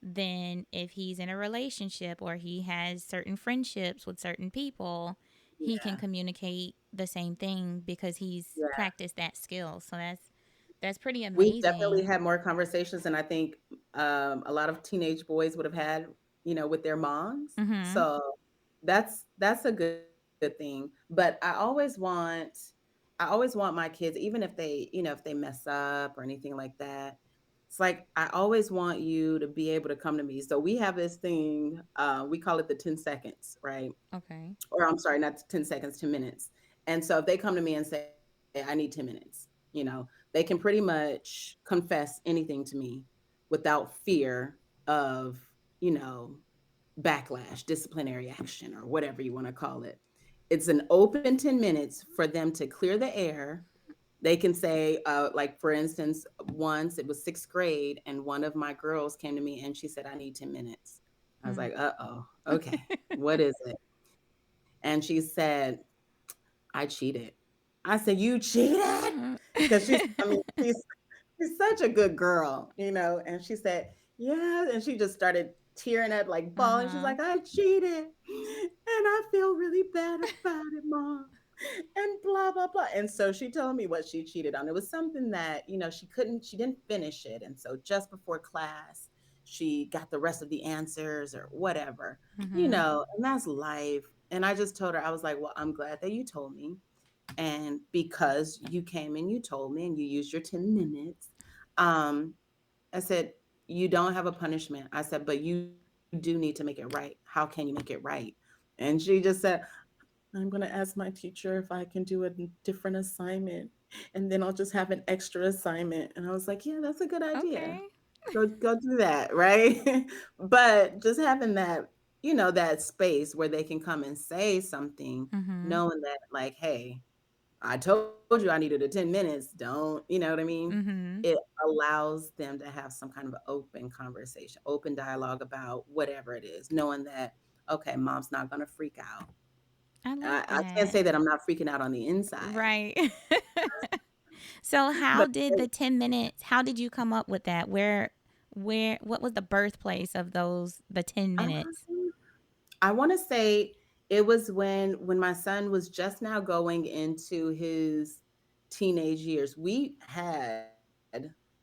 then if he's in a relationship or he has certain friendships with certain people, he can Yeah. communicate the same thing because he's Yeah. practiced that skill. So that's pretty We've definitely amazing. had more conversations than I think a lot of teenage boys would have had, with their moms. Mhm. So that's a good thing. But I always want my kids, even if they mess up or anything like that. It's like I always want you to be able to come to me. So we have this thing, we call it the 10 seconds, right? Okay. Or I'm sorry, not 10 seconds, 10 minutes. And so if they come to me and say, I need 10 minutes, they can pretty much confess anything to me without fear of, you know, backlash, disciplinary action, or whatever you want to call it. It's an open 10 minutes for them to clear the air. They can say, like, for instance, once it was sixth grade, and one of my girls came to me and she said, I need 10 minutes. I was Mm. like, uh-oh, okay, what is it? And she said, I cheated. I said, you cheated? Mm. Because she's such a good girl. And she said, yeah. And she just started tearing up, like bawling. She's Uh-huh. like, I cheated. And I feel really bad about it, mom. And blah, blah, blah. And so she told me what she cheated on. It was something that, she didn't finish it. And so just before class, she got the rest of the answers or whatever, Mhm. and that's life. And I just told her, I was like, well, I'm glad that you told me. And because you came and you told me and you used your 10 minutes, um, I said, you don't have a punishment. I said, but you do need to make it right. How can you make it right? And she just said, I'm going to ask my teacher if I can do a different assignment. And then I'll just have an extra assignment. And I was like, yeah, that's a good idea. Okay. Go do that, right? But just having that space where they can come and say something, Mhm. knowing that, like, hey, I told you I needed a 10 minutes. Don't, you know what I mean? It Mhm. allows them to have some kind of open conversation, open dialogue about whatever it is, knowing that, okay, mom's not going to freak out. I like I can't that. say that I'm not freaking out on the inside, Right. So but how did you come up with that? What was the birthplace of the 10 minutes? um, I want to say it was when my son was just now going into his teenage years. We had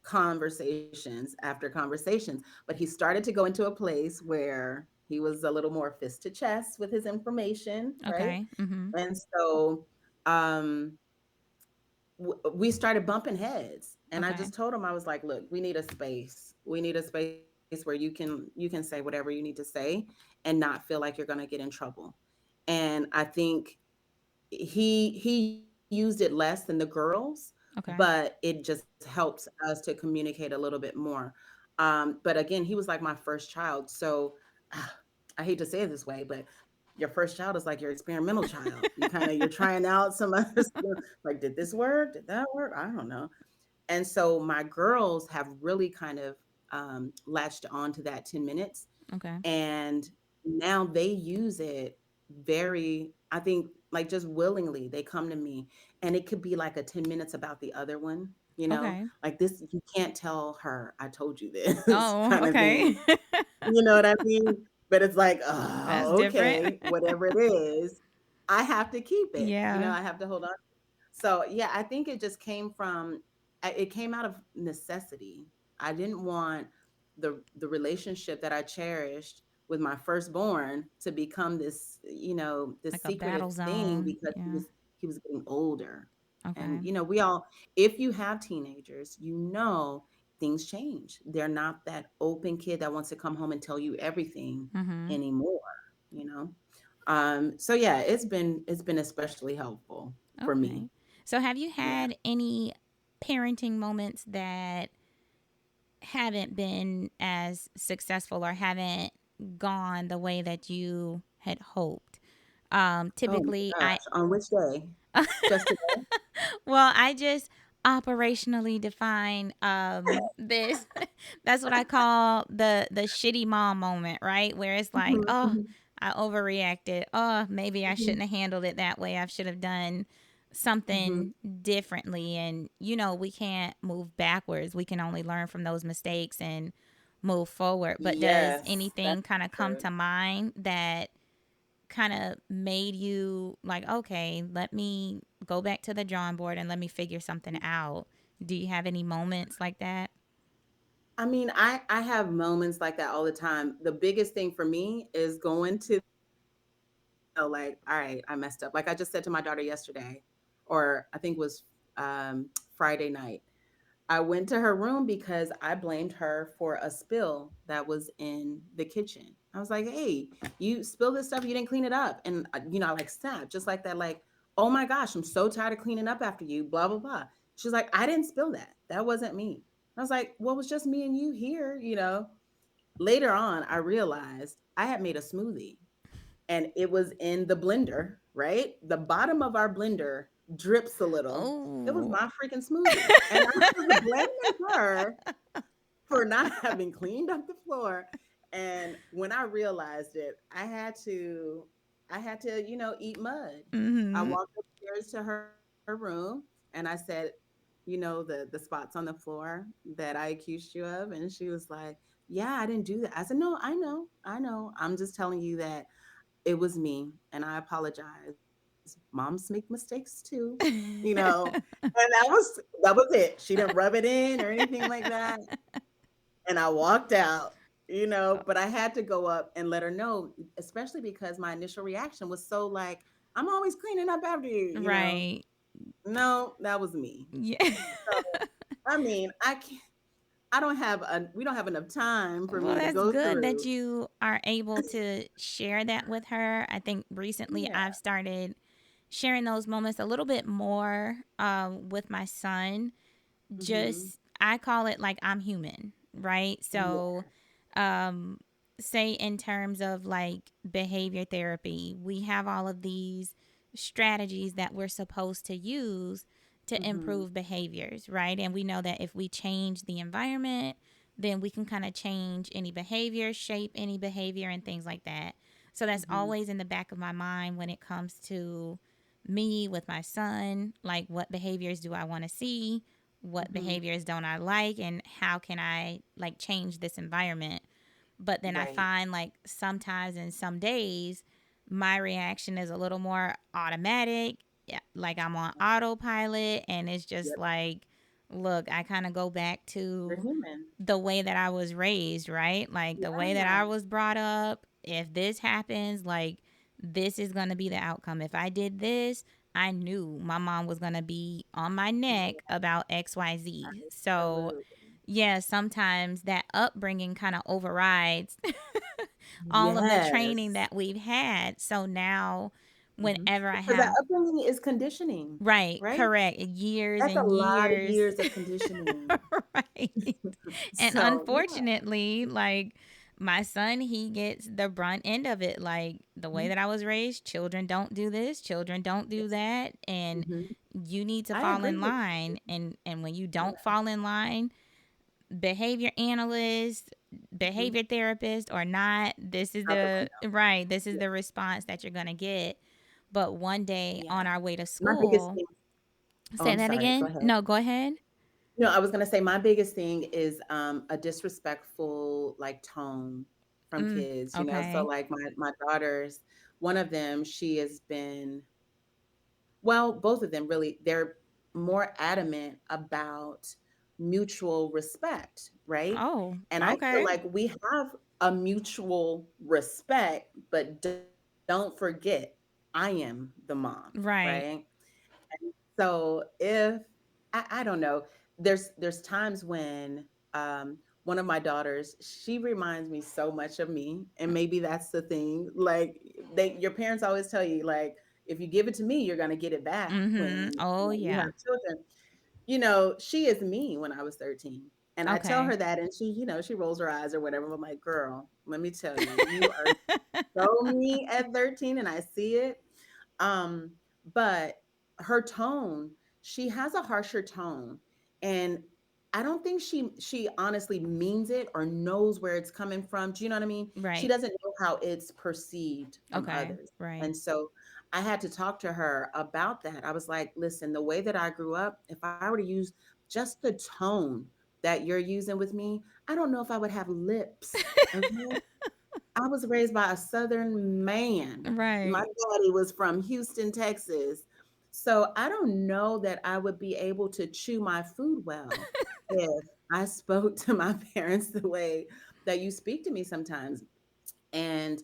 conversations after conversations, but he started to go into a place where he was a little more fist to chest with his information, right? Okay. Mhm. And so um we started bumping heads, and I Okay. just told him, I was like, look, we need a space, we need a space where you can say whatever you need to say and not feel like you're going to get in trouble. And I think he used it less than the girls, but Okay. it just helps us to communicate a little bit more. But again, he was like my first child, so I hate to say it this way, but your first child is like your experimental child. You're trying out some other stuff. Like, did this work? Did that work? I don't know. And so my girls have really kind of latched on to that 10 minutes. Okay. And now they use it very, I think, like just willingly. They come to me, and it could be like a 10 minutes about the other one, Okay. like this, you can't tell her I told you this Oh, kind of okay. thing. You know what I mean? But it's like, That's oh, different. okay, whatever it is, I have to keep it. Yeah. I have to hold on. So yeah, I think it just came from, it came out of necessity. I didn't want the relationship that I cherished with my firstborn to become this, this Like a secretive battle thing, zone. because Yeah. he was getting older. And Okay. we all, if you have teenagers, things change. They're not that open kid that wants to come home and tell you everything Mhm. anymore, you know. So yeah, it's been especially helpful for me. Okay. So have you Yeah. had any parenting moments that haven't been as successful or haven't gone the way that you had hoped? Oh Typically, my I gosh. On which day? Just today? well, I just operationally define this that's what I call the shitty mom moment, right? Where it's like, Mhm, oh, mhm, I overreacted. Oh, maybe I mhm, shouldn't have handled it that way. I should have done mhm. something differently. And we can't move backwards. We can only learn from those mistakes and move forward. But does Yes, anything that's kind of come true. to mind that kind of made you like, okay, let me go back to the drawing board and let me figure something out? Do you have any moments like that? I mean, I have moments like that all the time. The biggest thing for me is going to the mirror, like, all right, I messed up. Like I just said to my daughter yesterday, or I think it was Friday night. I went to her room because I blamed her for a spill that was in the kitchen. I was like, "Hey, you spilled this stuff. You didn't clean it up." And I like snapped just like that. Like, "Oh my gosh, I'm so tired of cleaning up after you." Blah blah blah. She's like, "I didn't spill that. That wasn't me." I was like, "Well, it was just me and you here." Later on, I realized I had made a smoothie, and it was in the blender, right? The bottom of our blender drips a little. It was Oh. my freaking smoothie. And I was blaming her for not having cleaned up the floor. And when I realized it, I had to eat mud. I Mhm. walked upstairs to her room, and I said, the spots on the floor that I accused you of. And she was like, "Yeah, I didn't do that." I said, "No, I know. I'm just telling you that it was me, and I apologize. Moms make mistakes too, you know." And that was it. She didn't rub it in or anything like that. And I walked out, but I had to go up and let her know, especially because my initial reaction was so like, "I'm always cleaning up after you." Right. No, that was me. Yeah. So, I mean, we don't have enough time for Well, me to that's go good that through. you are able to share that with her. I think recently Yeah. I've started sharing those moments a little bit more with my son. Mhm. Just, I call it like I'm human, right? So, Yeah. um, say in terms of like behavior therapy, we have all of these strategies that we're supposed to use to Mhm. improve behaviors, right? And we know that if we change the environment, then we can kind of change any behavior, shape any behavior, and things like that. So that's Mhm. always in the back of my mind when it comes to me with my son. Like, what behaviors do I want to see? What Mhm. behaviors don't I like? And how can I like change this environment? But then I Right. find like sometimes in some days, my reaction is a little more automatic. Yeah, like I'm on autopilot, and it's just Yep. like, look, I kind of go back You're to human. the way that I was raised, right? Like the way that Yeah. I was brought up. If this happens, like this is going to be the outcome. If I did this, I knew my mom was going to be on my neck about XYZ. So, Absolutely. yeah, sometimes that upbringing kind of overrides all of the training Yes. that we've had. So now, whenever I Because that have, upbringing is conditioning, right, right? correct, years That's a and lot of years, years of conditioning. right. And So, yeah. unfortunately, like my son, he gets the brunt end of it. Like the way Mhm. that I was raised, children don't do this, children don't do that, and Mhm. you need to I fall agree in with line. And when you don't yeah. fall in line, behavior analyst, Mhm. behavior therapist or not, this is Out the the window. right, this is Yeah. the response that you're gonna get. But one day Yeah. on our way to My biggest school, thing oh, say I'm that sorry. Go again. ahead. No, go ahead. No, I was gonna say my biggest thing is a disrespectful like tone from kids, So Okay. like my daughters, one of them, she has been well, both of them really, they're more adamant about mutual respect, right? Oh, And I feel okay. like we have a mutual respect, but don't forget, I am the mom, Right. right? So if I don't know, there's times when one of my daughters, she reminds me so much of me, and maybe that's the thing. Like your parents always tell you, like if you give it to me, you're gonna get it back Mhm. when Oh, you yeah. have children. She is me when I was 13. And I tell Okay. her that, and she rolls her eyes or whatever. I'm like, girl, let me tell you, you are so me at 13, and I see it. Um, but her tone, she has a harsher tone, and I don't think she honestly means it or knows where it's coming from. Do you know what I mean? She Right. doesn't know how it's perceived from Okay. others. Right. And so I had to talk to her about that. I was like, listen, the way that I grew up, if I were to use just the tone that you're using with me, I don't know if I would have lips. Okay. I was raised by a Southern man. My Right. daddy was from Houston, Texas. So I don't know that I would be able to chew my food well if I spoke to my parents the way that you speak to me sometimes. And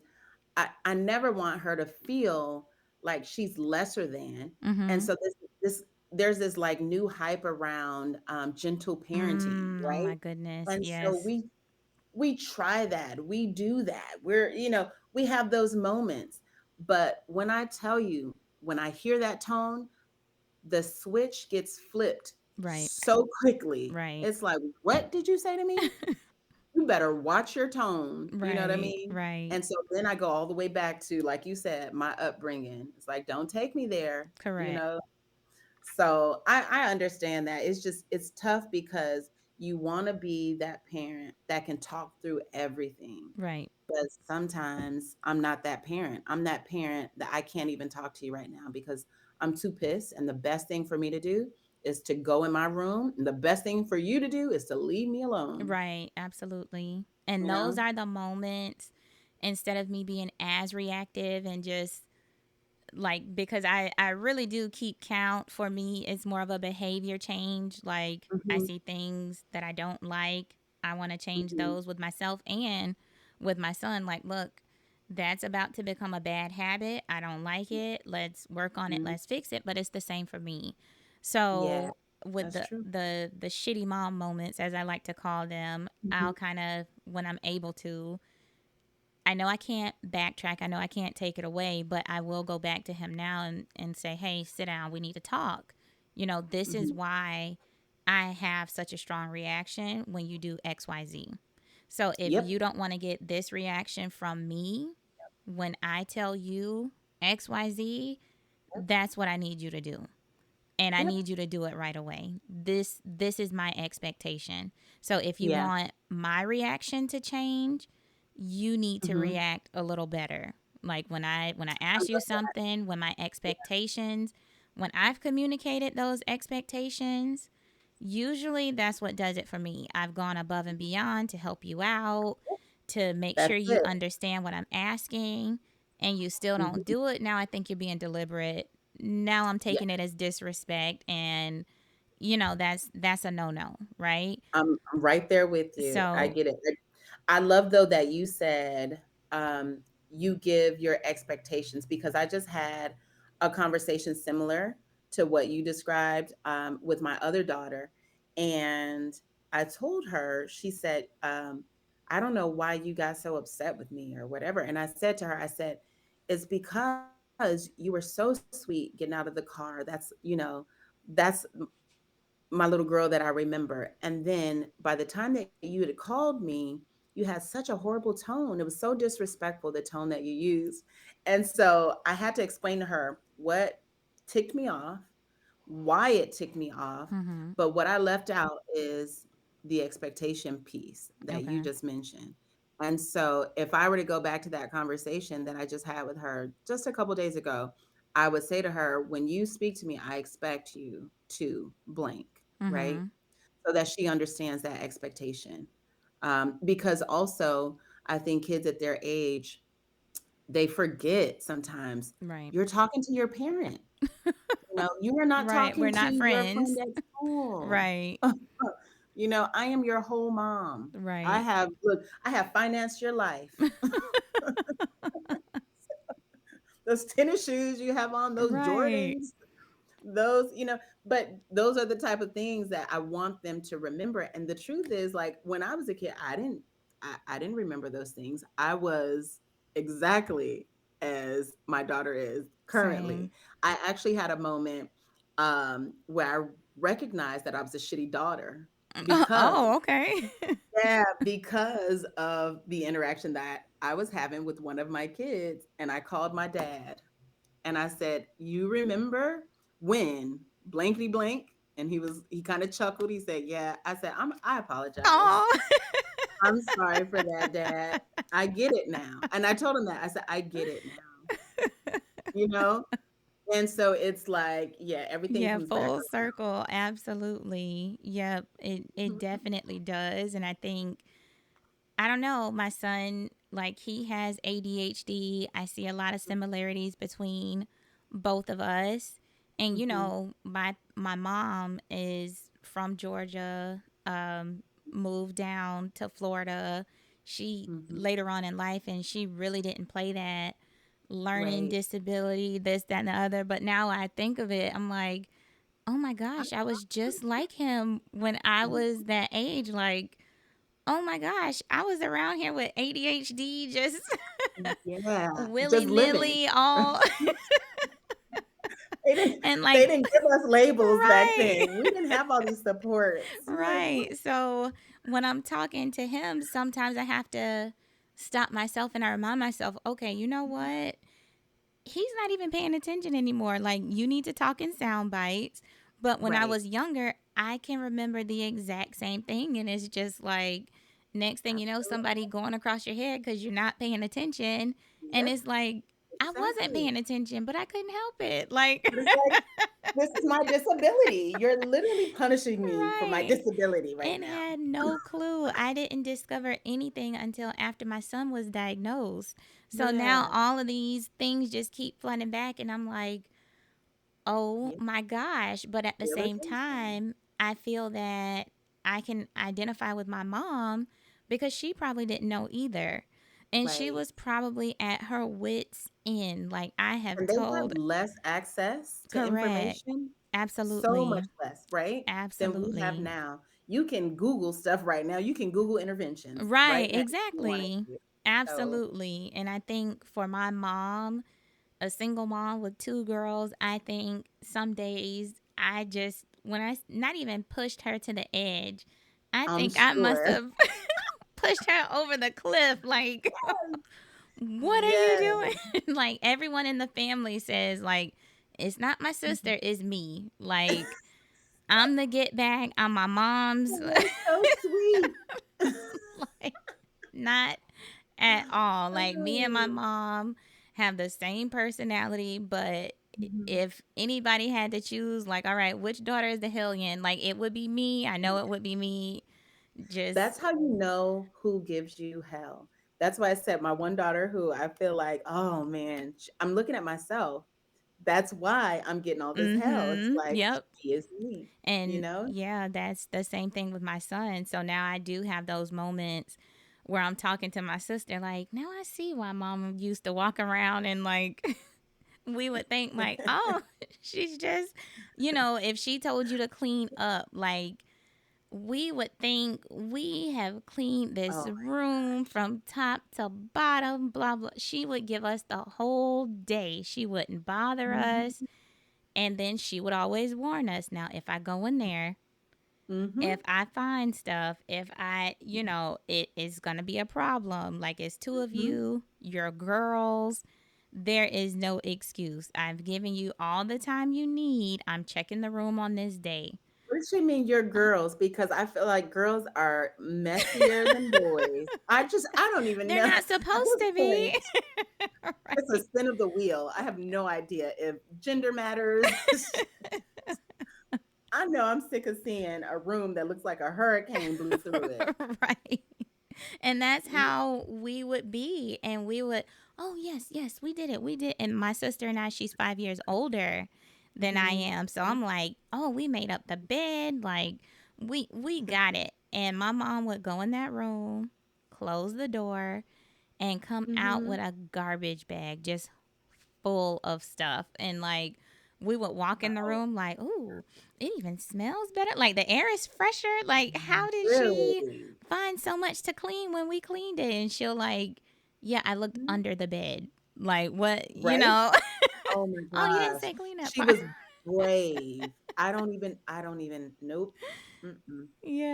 I never want her to feel like she's lesser than. And Mhm. so this there's this like new hype around gentle parenting, Oh right? my goodness. And so Yes. we try that, we do that, we have those moments. But when I tell you, when I hear that tone, the switch gets flipped Right. so quickly. Right. It's like, what did you say to me? You better watch your tone, you know what I Right. mean? Right. And so then I go all the way back to, like you said, my upbringing. It's like, don't take me there, you Correct. know so I understand that. It's tough because you want to be that parent that can talk through everything. Right. But sometimes I'm not that parent. I'm that parent that I can't even talk to you right now because I'm too pissed. And the best thing for me to do is to go in my room. And the best thing for you to do is to leave me alone. Right. Absolutely. And You those know? are the moments, instead of me being as reactive and just like, because I really do keep count. For me, it's more of a behavior change. Like I Hmm. see things that I don't like, I want to change Hmm. those with myself and with my son. Like, look, that's about to become a bad habit, I don't like it, let's work on it, Hmm. let's fix it. But it's the same for me. Yeah, So with that's true. the shitty mom moments, as I like to call them, Hmm. I'll kind of, when I'm able to, I know I can't backtrack. I know I can't take it away, but I will go back to him now and say, hey, sit down. We need to talk. This is Hmm. why I have such a strong reaction when you do XYZ. So if Yep. you don't want to get this reaction from me when I tell you XYZ, that's what I need you to do. And I Yep. need you to do it right away. This is my expectation. So if you Yeah. want my reaction to change, you need to Hmm. react a little better. Like when I I ask you love that. something, when my Yeah. expectations, when I've communicated those expectations, usually that's what does it for me. I've gone above and beyond to help you out, to make That's sure you it. understand what I'm asking, and you still don't Hmm. do it. Now I think you're being deliberate. Now I'm Yeah. taking it as disrespect, and that's a no-no, right? I'm right there with you. I So, get it. I love though that you said you give your expectations because I just had a conversation similar to what you described with my other daughter. And I told her, she said, I don't know why you got so upset with me or whatever. And I said to her, I said, it's because you were so sweet getting out of the car. That's my little girl that I remember. And then by the time that you had called me, you had such a horrible tone. It was so disrespectful, the tone that you used. And so I had to explain to her what ticked me off, why it ticked me off. Mm-hmm. But what I left out is the expectation piece that you Okay. just mentioned. And so if I were to go back to that conversation that I just had with her just a couple days ago, I would say to her, when you speak to me, I expect you to blank, right? Mm-hmm. So that she understands that expectation. Because also, I think kids at their age, they forget sometimes Right. you're talking to your parent. You are not Right. We're talking to not your friend friends. at school. Right. I am your whole mom. Right. I have financed your life. Those tennis shoes you have on, those Right. Jordans, but those are the type of things that I want them to remember. And the truth is, like, when I was a kid, I didn't remember those things. I was exactly as my daughter is Same. currently. I actually had a moment where I recognized that I was a shitty daughter because Oh, okay. yeah, because of the interaction that I was having with one of my kids. And I called my dad and I said, "You remember when blankety blank?" And he kind of chuckled. He said, "Yeah." I said, I apologize. Oh. I'm sorry for that, Dad. I get it now." And I told him that. I said, "I get it now." You know? And so it's like, yeah, everything Yeah, comes back full around. circle. Absolutely. Yep, it Mhm. definitely does. And I think, I don't know, my son, like, he has ADHD. I see a lot of similarities between both of us. And Mhm. my mom is from Georgia, moved down to Florida. She Mhm. later on in life, and she really didn't play that learning Right. disability, this, that, and the other. But now I think of it, I'm like, oh my I- gosh, I was just like him when I was that age. Like, oh my gosh, I was around here with ADHD, just Yeah, willy just living. nilly, all They didn't and they like, didn't give us labels back right, then. We didn't have all these supports. Like, what? right. So when I'm talking to him, sometimes I have to stop myself and I remind myself, okay, you know what? He's not even paying attention anymore. Like, you need to talk in sound bites. But when I Right. was younger, I can remember the exact same thing. And it's just like, next thing you know, Absolutely. somebody going across your head because you're not paying attention. And Yep. it's like, I wasn't Exactly. paying attention, but I couldn't help it. Like, But it's like, this is my disability. You're literally punishing me for my right. disability right And now. had no clue. I didn't discover anything until after my son was diagnosed. So now Yeah. all of these things just keep flooding back. And I'm like, oh Yeah. my gosh. But at the same Realization. time, I feel that I can identify with my mom because she probably didn't know either. And she Right. was probably at her wits' end. Like, I have And they have told, less access to correct. information, so much Absolutely. less, right? Than we have Absolutely. now. You can Google stuff right now. You can Google interventions Right. right now if you wanted Exactly. to. So, Absolutely. And I think for my mom, a single mom with two girls, I think some days I just, when I not even pushed her to the edge, I I'm think I must sure. have pushed her over the cliff. Like, what are you Yes. doing? Like, everyone in the family says, like, it's not my sister, it's me. Like, I'm the get back. I'm my mom's. Oh, that's so sweet. Like, not at all. Like, me and my Oh. mom have the same personality, but Mhm. if anybody had to choose, like, all right, which daughter is the hellion? Like, it would be me. I know it would be me. Just, That's how you know who gives you hell. That's why I said my one daughter who I feel like, oh man, I'm looking at myself. That's why I'm getting all this hell. It's mm-hmm. like Yep. she is me, you And know? yeah, that's the same thing with my son. So now I do have those moments where I'm talking to my sister, like, now I see why mom used to walk around and like We would think like, oh, she's just, if she told you to clean up, like we would think we have cleaned this Oh, room from top to bottom, blah, blah. She would give us the whole day. She wouldn't bother us. mhm, And then she would always warn us. Now, if I go in there, mhm, if I find stuff, if it is going to be a problem. Like it's two of mhm. you, you're girls. There is no excuse. I've given you all the time you need. I'm checking the room on this day. What does she mean you're girls? Because I feel like girls are messier than boys. I don't even They're know. not At supposed this to be. point, it's a Right. spin of the wheel. I have no idea if gender matters. I know I'm sick of seeing a room that looks like a hurricane blew through it. Right. And that's how we would be. And we would, oh, yes, yes, we did it. We did. And my sister and I, she's 5 years older than I Mhm. am. So I'm like, oh, we made up the bed. Like, we got it. And my mom would go in that room, close the door, and come out with Mhm. a garbage bag just full of stuff. And like, we would walk in the Oh, room like, ooh, it even smells better. Like the air is fresher. Like, how did she really? find so much to clean when we cleaned it? And she'll like, yeah, I looked Mhm. under the bed. Like, what, Right? Oh my Oh, you didn't gosh. say clean up She part. was brave. I don't even nope. Mm-mm.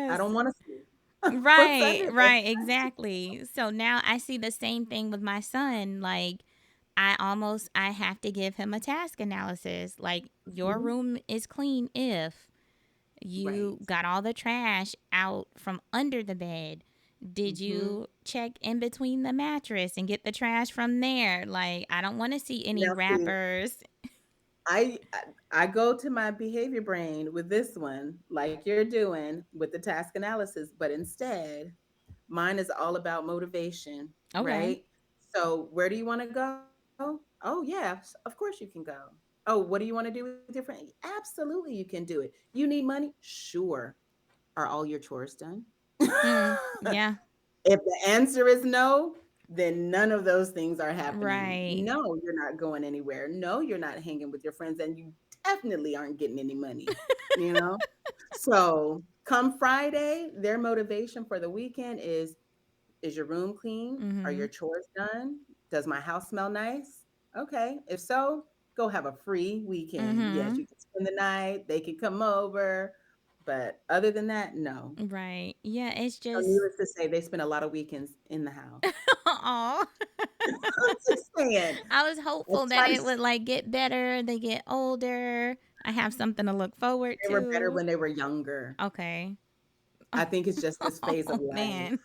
I Yes. don't wanna see what's Right, under there. right, exactly. So now I see the same thing with my son. Like, I have to give him a task analysis. Like, your Mhm. room is clean if Right. you got all the trash out from under the bed. Did Mhm. you check in between the mattress and get the trash from there? Like, I don't want to see any Now see, wrappers. I go to my behavior brain with this one, like you're doing with the task analysis, but instead, mine is all about motivation, Okay. right? So, where do you wanna go? Oh, yes, of course you can go. Oh, what do you wanna do with your friend? Absolutely, you can do it. You need money? Sure. Are all your chores done? Yeah. If the answer is no, then none of those things are happening. Right. No, you're not going anywhere. No, you're not hanging with your friends, and you definitely aren't getting any money, you know? So come Friday, their motivation for the weekend is your room clean? Are your Mhm. chores done? Does my house smell nice? Okay. If so, go have a free weekend. Yes, you Mhm. can spend the night, they can come over. But other than that, no. Right. Yeah, it's So just needless to say, they spend a lot of weekends in the house. oh. I'm just saying, I was I hopeful that try to it would like get better. They get older. I have something to look forward they were better to. when they were younger. Okay. I think it's just this phase of Oh life. man.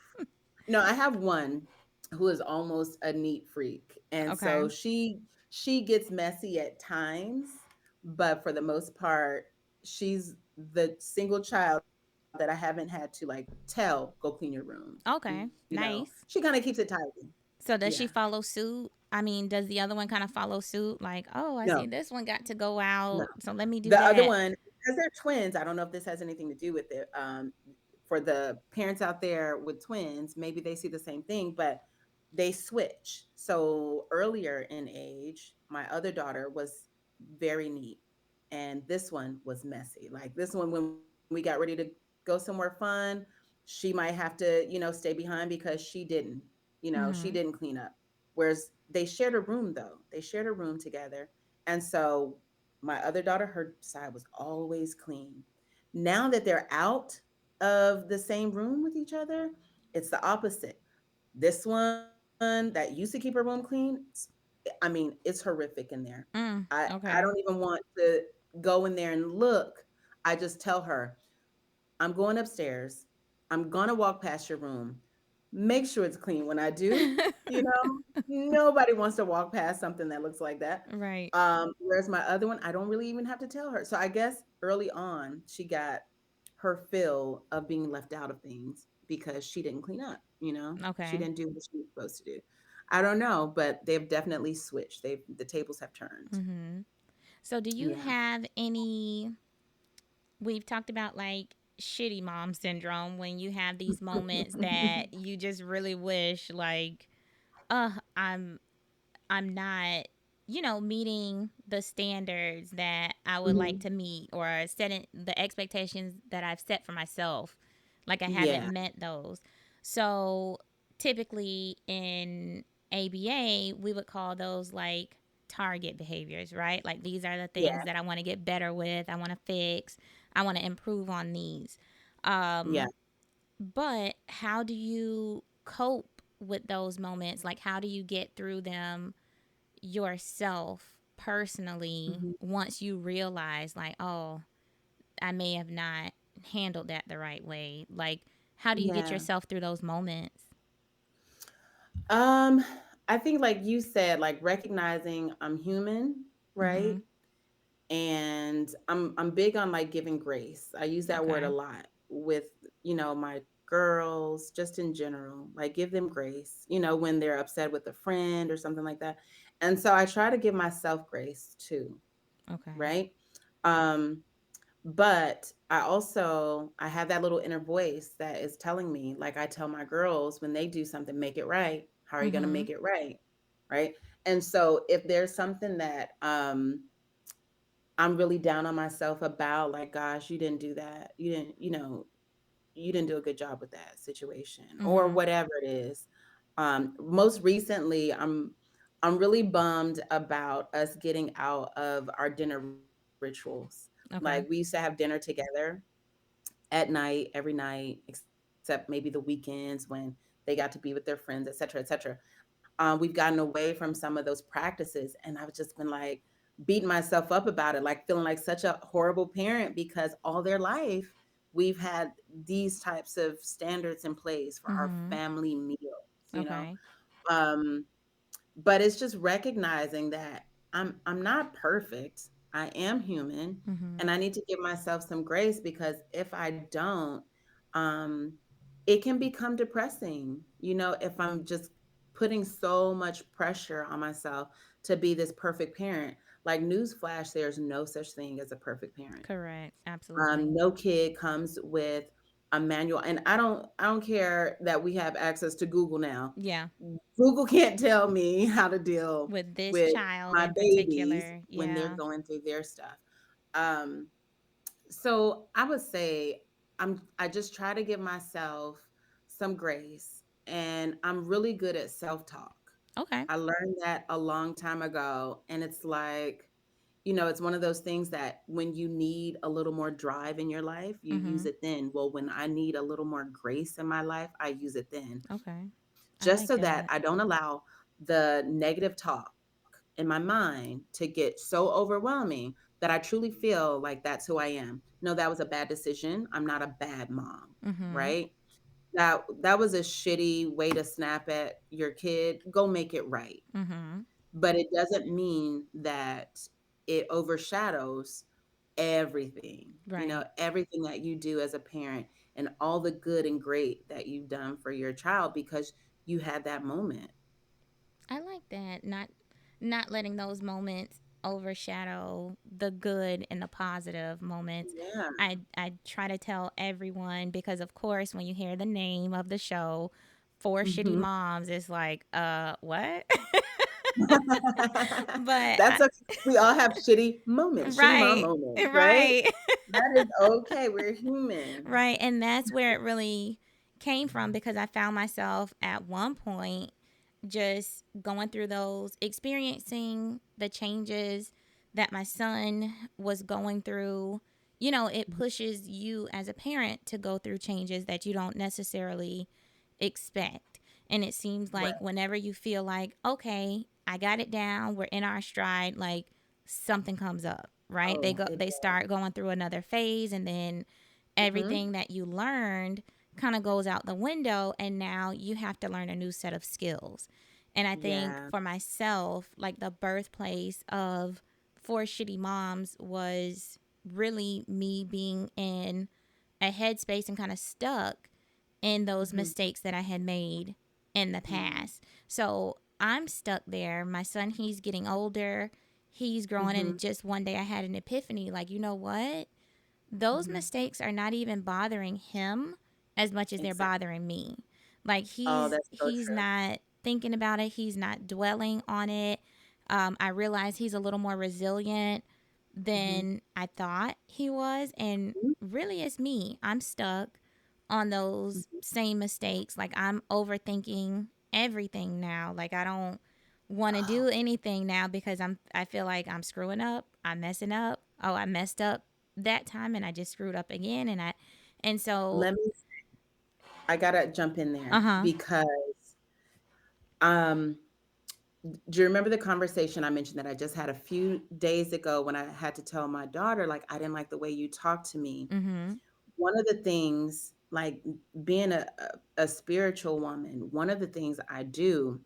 No, I have one who is almost a neat freak, and Okay. so she gets messy at times, but for the most part, she's the single child that I haven't had to like tell, "Go clean your room." Okay. She kind of keeps Nice. it tidy. So Yeah. does she follow suit? I mean, does the other one kind of follow suit? Like, oh, I No, see this one got to go no. out, so let me do The other that. one, because they're twins, I don't know if this has anything to do with it. For the parents out there with twins, maybe they see the same thing, but they switch. So earlier in age, my other daughter was very neat, and this one was messy. Like this one, when we got ready to go somewhere fun, she might have to, stay behind because she Mhm. didn't clean up. Whereas they shared a room though. They shared a room together. And so my other daughter, her side was always clean. Now that they're out of the same room with each other, it's the opposite. This one that used to keep her room clean, I mean, it's horrific in there. I don't Okay. even want to go in there and look. I just tell her, I'm going upstairs. I'm going to walk past your room. Make sure it's clean when I do. You know, nobody wants to walk past something that looks like that. Right. Whereas my other one, I don't really even have to tell her. So I guess early on, she got her fill of being left out of things because she didn't clean up. She Okay. didn't do what she was supposed to do. I don't know, but they've definitely switched. The tables have turned. Mhm. So do you Yeah. have any we've talked about like shitty mom syndrome when you have these moments that you just really wish like I'm not. meeting the standards that I would like Mhm. to meet, or setting the expectations that I've set for myself. Like I haven't Yeah. met those. So typically in ABA, we would call those like target behaviors, right? Like these are the things Yeah. that I want to get better with, I want to fix, I want to improve on these. Yeah. Um, but how do you cope with those moments? Like, how do you get through them yourself personally Mhm. once you realize, like, oh, I may have not handled that the right way? Like, how do you get Yeah. yourself through those moments? Um, I think like you said, like recognizing I'm human, Mm-hmm. right? And I'm big on like giving grace. I use that word a Okay. lot with, my girls, just in general. Like give them grace, when they're upset with a friend or something like that. And so I try to give myself grace too, Okay. right? Um, but I have that little inner voice that is telling me, like I tell my girls when they do something, make it right. How are you going to Mm-hmm. make it right? Right? And so if there's something that I'm really down on myself about, like, gosh, you didn't do that. You didn't do a good job with that situation or Mm-hmm. whatever it is. Most recently, I'm really bummed about us getting out of our dinner rituals. Like we used Okay. to have dinner together at night, every night, except maybe the weekends when they got to be with their friends, et cetera, et cetera. We've gotten away from some of those practices, and I've just been like beating myself up about it, like feeling like such a horrible parent because all their life we've had these types of standards in place for our Mm-hmm. family meals, you know. Okay. Um, but it's just recognizing that I'm not perfect. I am human, Mm-hmm. and I need to give myself some grace because if I don't, um, it can become depressing. If I'm just putting so much pressure on myself to be this perfect parent. Like newsflash, there's no such thing as a perfect parent. Correct. Absolutely. No kid comes with a manual, and I don't care that we have access to Google now. Yeah. Google can't tell me how to deal With this with child my in babies particular. when they're Yeah. going through their stuff. Um, so I would say I just try to give myself some grace, and I'm really good at self-talk. Okay. I learned that a long time ago, and it's like, it's one of those things that when you need a little more drive in your life, you use Mm-hmm. it then. Well, when I need a little more grace in my life, I use it then, Okay. I just like so that that. I don't allow the negative talk in my mind to get so overwhelming that I truly feel like that's who I am. No, that was a bad decision. I'm not a bad mom, Mm-hmm. right? That was a shitty way to snap at your kid. Go make it right. Mm-hmm. But it doesn't mean that it overshadows everything, Right. everything that you do as a parent and all the good and great that you've done for your child because you had that moment. I like that. Not letting those moments overshadow the good and the positive moments. Yeah. I try to tell everyone, because of course when you hear the name of the show, Four Shitty Mhm. Moms, it's like, what? but That's okay. We all have shitty moments, shitty mom right. moments, right? Right. That is okay. We're human. Right. And that's where it really came from, because I found myself at one point just going through those, experiencing the changes that my son was going through. It pushes you as a parent to go through changes that you don't necessarily expect. And it seems like Right. whenever you feel like, okay, I got it down, we're in our stride, like something comes up, right? They Oh, go it they start going through another phase, and then mhm. everything that you learned kind of goes out the window, and now you have to learn a new set of skills. And I think Yeah. for myself, like the birthplace of Four Shitty Moms was really me being in a headspace and kind of stuck in those Mhm. mistakes that I had made in the Mm. past. So I'm stuck there. My son, he's getting older, he's growing, and Mhm. just one day I had an epiphany, like, you know what? Those Mhm. mistakes are not even bothering him as much as they're Exactly. bothering me. Like Oh, he's that's so he's true. not thinking about it, he's not dwelling on it. I realized he's a little more resilient Mhm. than I thought he was. And Mhm. really, it's me. I'm stuck on those Mhm. same mistakes. Like, I'm overthinking everything now. Like, I don't want to Oh, do anything now because I feel like I'm screwing up. I'm messing up. Oh, I messed up that time and I just screwed up again. And so, let me I gotta jump in uh there huh. because um do you remember the conversation I mentioned that I just had a few days ago when I had to tell my daughter, like, I didn't like the way you talked to me? Mm hmm. One of the things, like being a spiritual woman, one of the things I do,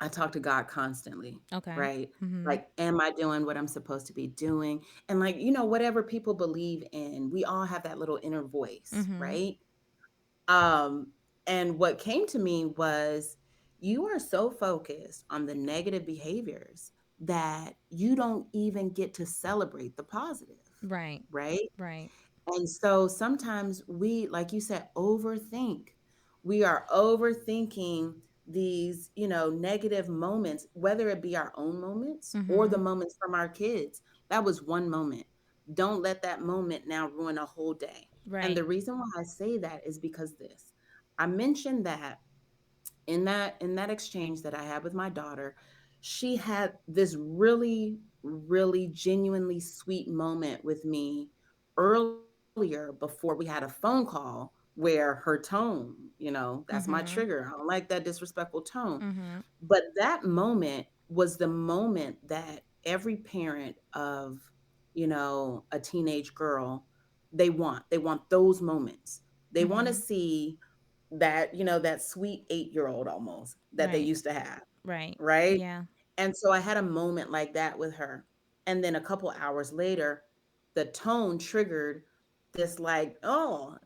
I talk to God constantly, Okay. right? Mm hmm. Like, am I doing what I'm supposed to be doing? And like, whatever people believe in, we all have that little inner Mm voice, hmm. right? Um, and what came to me was you are so focused on the negative behaviors that you don't even get to celebrate the positive, Right. right? Right. And so sometimes we, like you said, overthink. We are overthinking these, negative moments, whether it be our own moments Mm or hmm. the moments from our kids. That was one moment. Don't let that moment now ruin a whole day. And Right. the reason why I say that is because this. I mentioned that in that exchange that I had with my daughter, she had this really, really genuinely sweet moment with me earlier before we had a phone call where her tone, that's Mm my hmm. trigger. I don't like that disrespectful tone. Mm hmm. But that moment was the moment that every parent of, a teenage girl, they want those moments. They Mm want to hmm. see that, that sweet 8-year-old almost that they Right. used to have, Right. right? Yeah. And so I had a moment like that with her. And then a couple hours later, the tone triggered this, like, oh,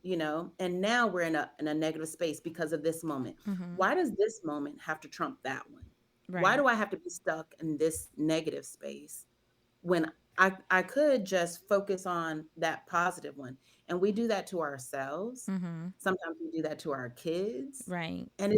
and now we're in a negative space because of this moment. Mm-hmm. Why does this moment have to trump that one? Why Right. do I have to be stuck in this negative space when I could just focus on that positive one? And we do that to ourselves. Mm-hmm. Sometimes we do that to our kids. Right. And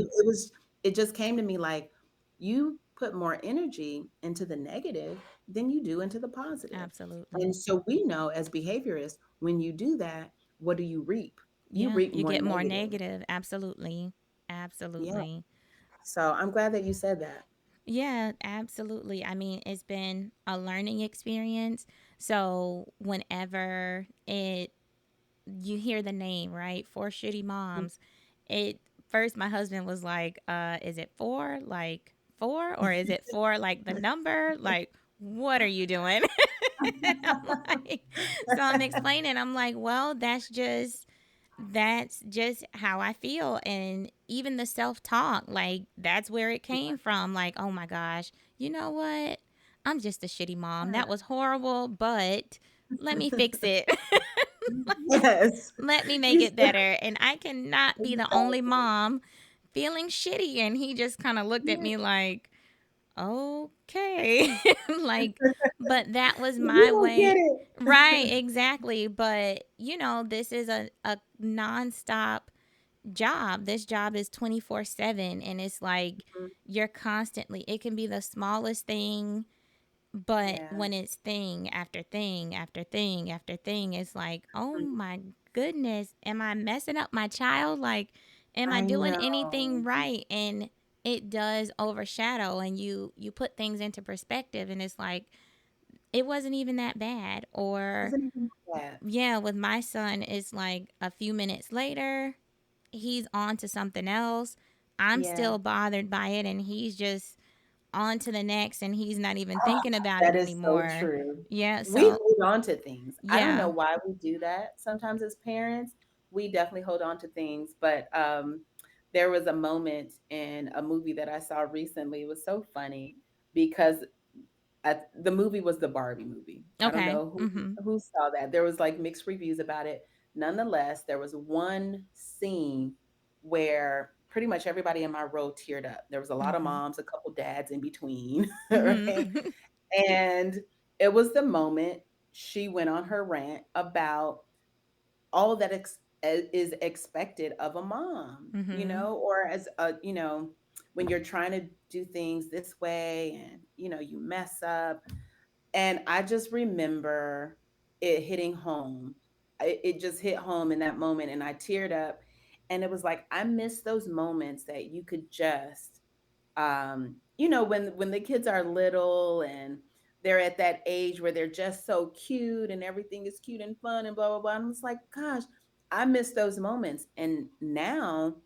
it just came to me like, you put more energy into the negative than you do into the positive. Absolutely. And so we know as behaviorists, when you do that, what do you reap? You Yeah. reap You more get more negative. negative. Absolutely. Yeah. Absolutely. So I'm glad that you said that. Yeah, absolutely. I mean, it's been a learning experience. So whenever it you hear the name, right? Four shitty moms. It first my husband was like, is it four like four or is it four like the number? Like, what are you doing? And I'm like, so I'm explaining, I'm like, well, that's just how I feel. And even the self talk, like, that's where it came from. Like, oh my gosh, you know what? I'm just a shitty mom. That was horrible, but let me fix it. Yes. Let me make You it said better. And I cannot be the only exactly. mom feeling shitty. And he just kind of looked at Yeah. me like, okay. Like, but that was You my don't get way. Right, it. exactly. But, this is a nonstop job. This job is 24/7. And it's like Mhm. you're constantly, it can be the smallest thing, but Yeah. when it's thing after thing after thing after thing, it's like, oh Mhm. my goodness, am I messing up my child? Like, am I I doing know. anything right? And it does overshadow, and you put things into perspective, and it's like it wasn't even that bad. Or Wasn't even that. yeah, with my son, it's like a few minutes later, he's on to something else. I'm Yeah. still bothered by it, and he's just on to the next, and he's not even thinking about it That is so anymore. true. Yeah, We so hold on to things. I don't know yeah. why we do that. Sometimes as parents, we definitely hold on to things. But there was a moment in a movie that I saw recently. It was so funny because the movie was the Barbie movie. I don't Okay. know Mhm. who saw that. There was like mixed reviews about it. Nonetheless, there was one scene where pretty much everybody in my row teared up. There was a lot of Mhm. moms, a couple dads in between, right? Mhm. And it was the moment she went on her rant about all that is expected of a mom, Mhm. or as a, when you're trying to do things this way and you mess up. And I just remember it hitting home. It just hit home in that moment, and I teared up. And it was like, I miss those moments that you could just, when the kids are little and they're at that age where they're just so cute and everything is cute and fun and blah blah blah. And it's like, gosh, I miss those moments. And now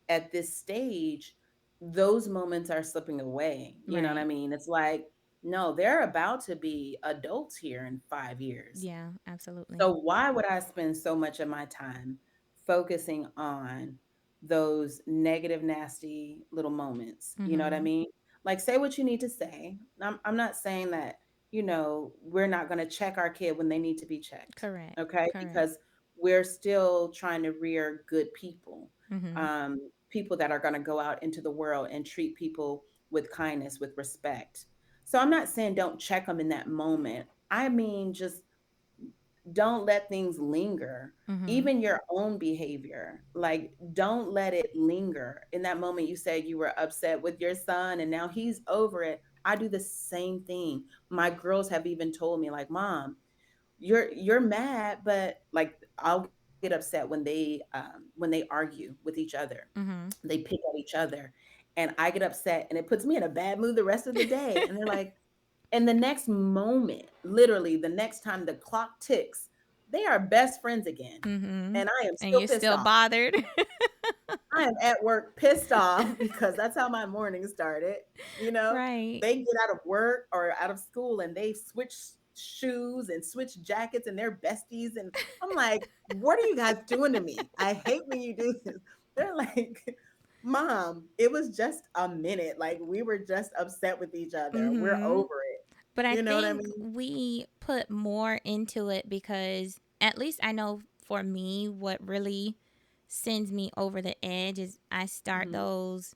at this stage, those moments are slipping away. You know what I Right. mean? It's like, no, they're about to be adults here in 5 years. Yeah, absolutely. So why would I spend so much of my time focusing on those negative, nasty little moments? You know what I Mhm. mean? Like, say what you need to say. I'm not saying that, we're not going to check our kid when they need to be checked. Correct. Okay. Correct. Because we're still trying to rear good people, Mhm. people that are going to go out into the world and treat people with kindness, with respect. So I'm not saying don't check them in that moment. I mean, just don't let things linger. Mhm. Even your own behavior, like, don't let it linger. In that moment, you said you were upset with your son and now he's over it. I do the same thing. My girls have even told me, like, Mom, you're mad, but like, I'll get upset when they argue with each other. Mhm. They pick at each other, and I get upset, and it puts me in a bad mood the rest of the day. And they're like, and the next moment, literally the next time the clock ticks, they are best friends again. Mhm. And I am And still you're pissed still off. bothered. I am at work pissed off because that's how my morning started. You know, Right. they get out of work or out of school and they switch shoes and switch jackets and they're besties. And I'm like, what are you guys doing to me? I hate when you do this. They're like, Mom, it was just a minute. Like, we were just upset with each other. We're Mhm. over it. But I You know what I think mean? we put more into it because at least I know for me what really sends me over the edge is I start Hmm. those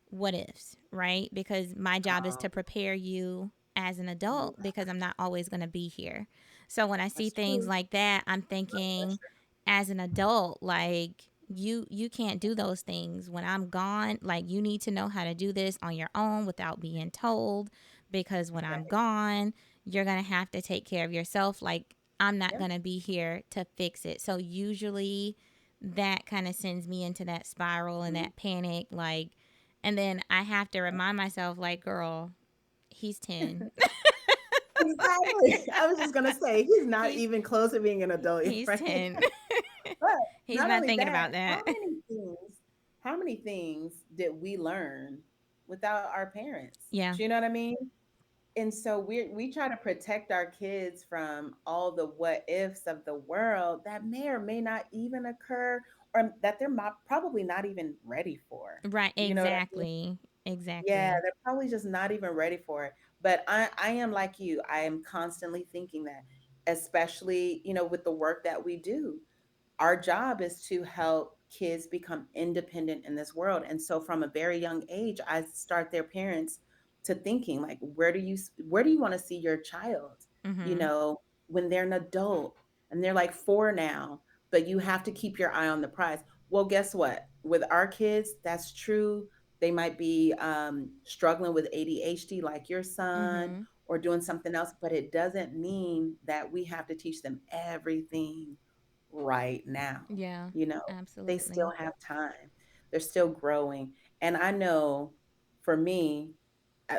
what ifs, right? Because my job is Oh, to prepare you as an yeah, adult because I'm not always going to be here. So when I see that's things true. like that, I'm thinking as an adult, like you can't do those things when I'm gone. Like you need to know how to do this on your own without being told because when I'm Right. gone, you're going to have to take care of yourself. Like I'm not Yep. going to be here to fix it. So usually that kind of sends me into that spiral and Mhm. that panic like and then I have to remind myself, like, girl, he's 10. Exactly. I was just gonna say he's not he's even close to being an adult yet, he's right? 10. But He's not not only thinking that, about that. how many things did we learn without our parents? Yeah. Do you know what I mean? And so we try to protect our kids from all the what ifs of the world that may or may not even occur, or that they're probably not even ready for. Right. You know what I mean? Exactly. Yeah, Exactly. they're probably just not even ready for it. But I am like you. I am constantly thinking that, especially, with the work that we do. Our job is to help kids become independent in this world. And so from a very young age, I start their parents to thinking, like, where do you want to see your child, Mm-hmm. when they're an adult, and they're like 4 now, but you have to keep your eye on the prize. Well, guess what? With our kids, that's true. They might be struggling with ADHD like your son, Mm-hmm. or doing something else, but it doesn't mean that we have to teach them everything right now. Yeah. You know, they still Absolutely. have time. They're still growing. And I know, for me,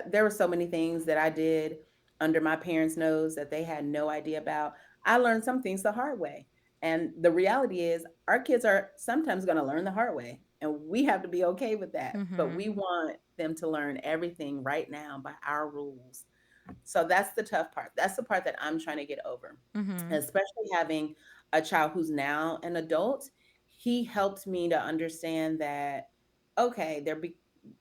there were so many things that I did under my parents' nose that they had no idea about. I learned some things the hard way. And the reality is, our kids are sometimes going to learn the hard way. And we have to be okay with that. But Mm-hmm. we want them to learn everything right now by our rules. So that's the tough part. That's the part that I'm trying to get over, Mm-hmm. especially having a child who's now an adult. He helped me to understand that, okay,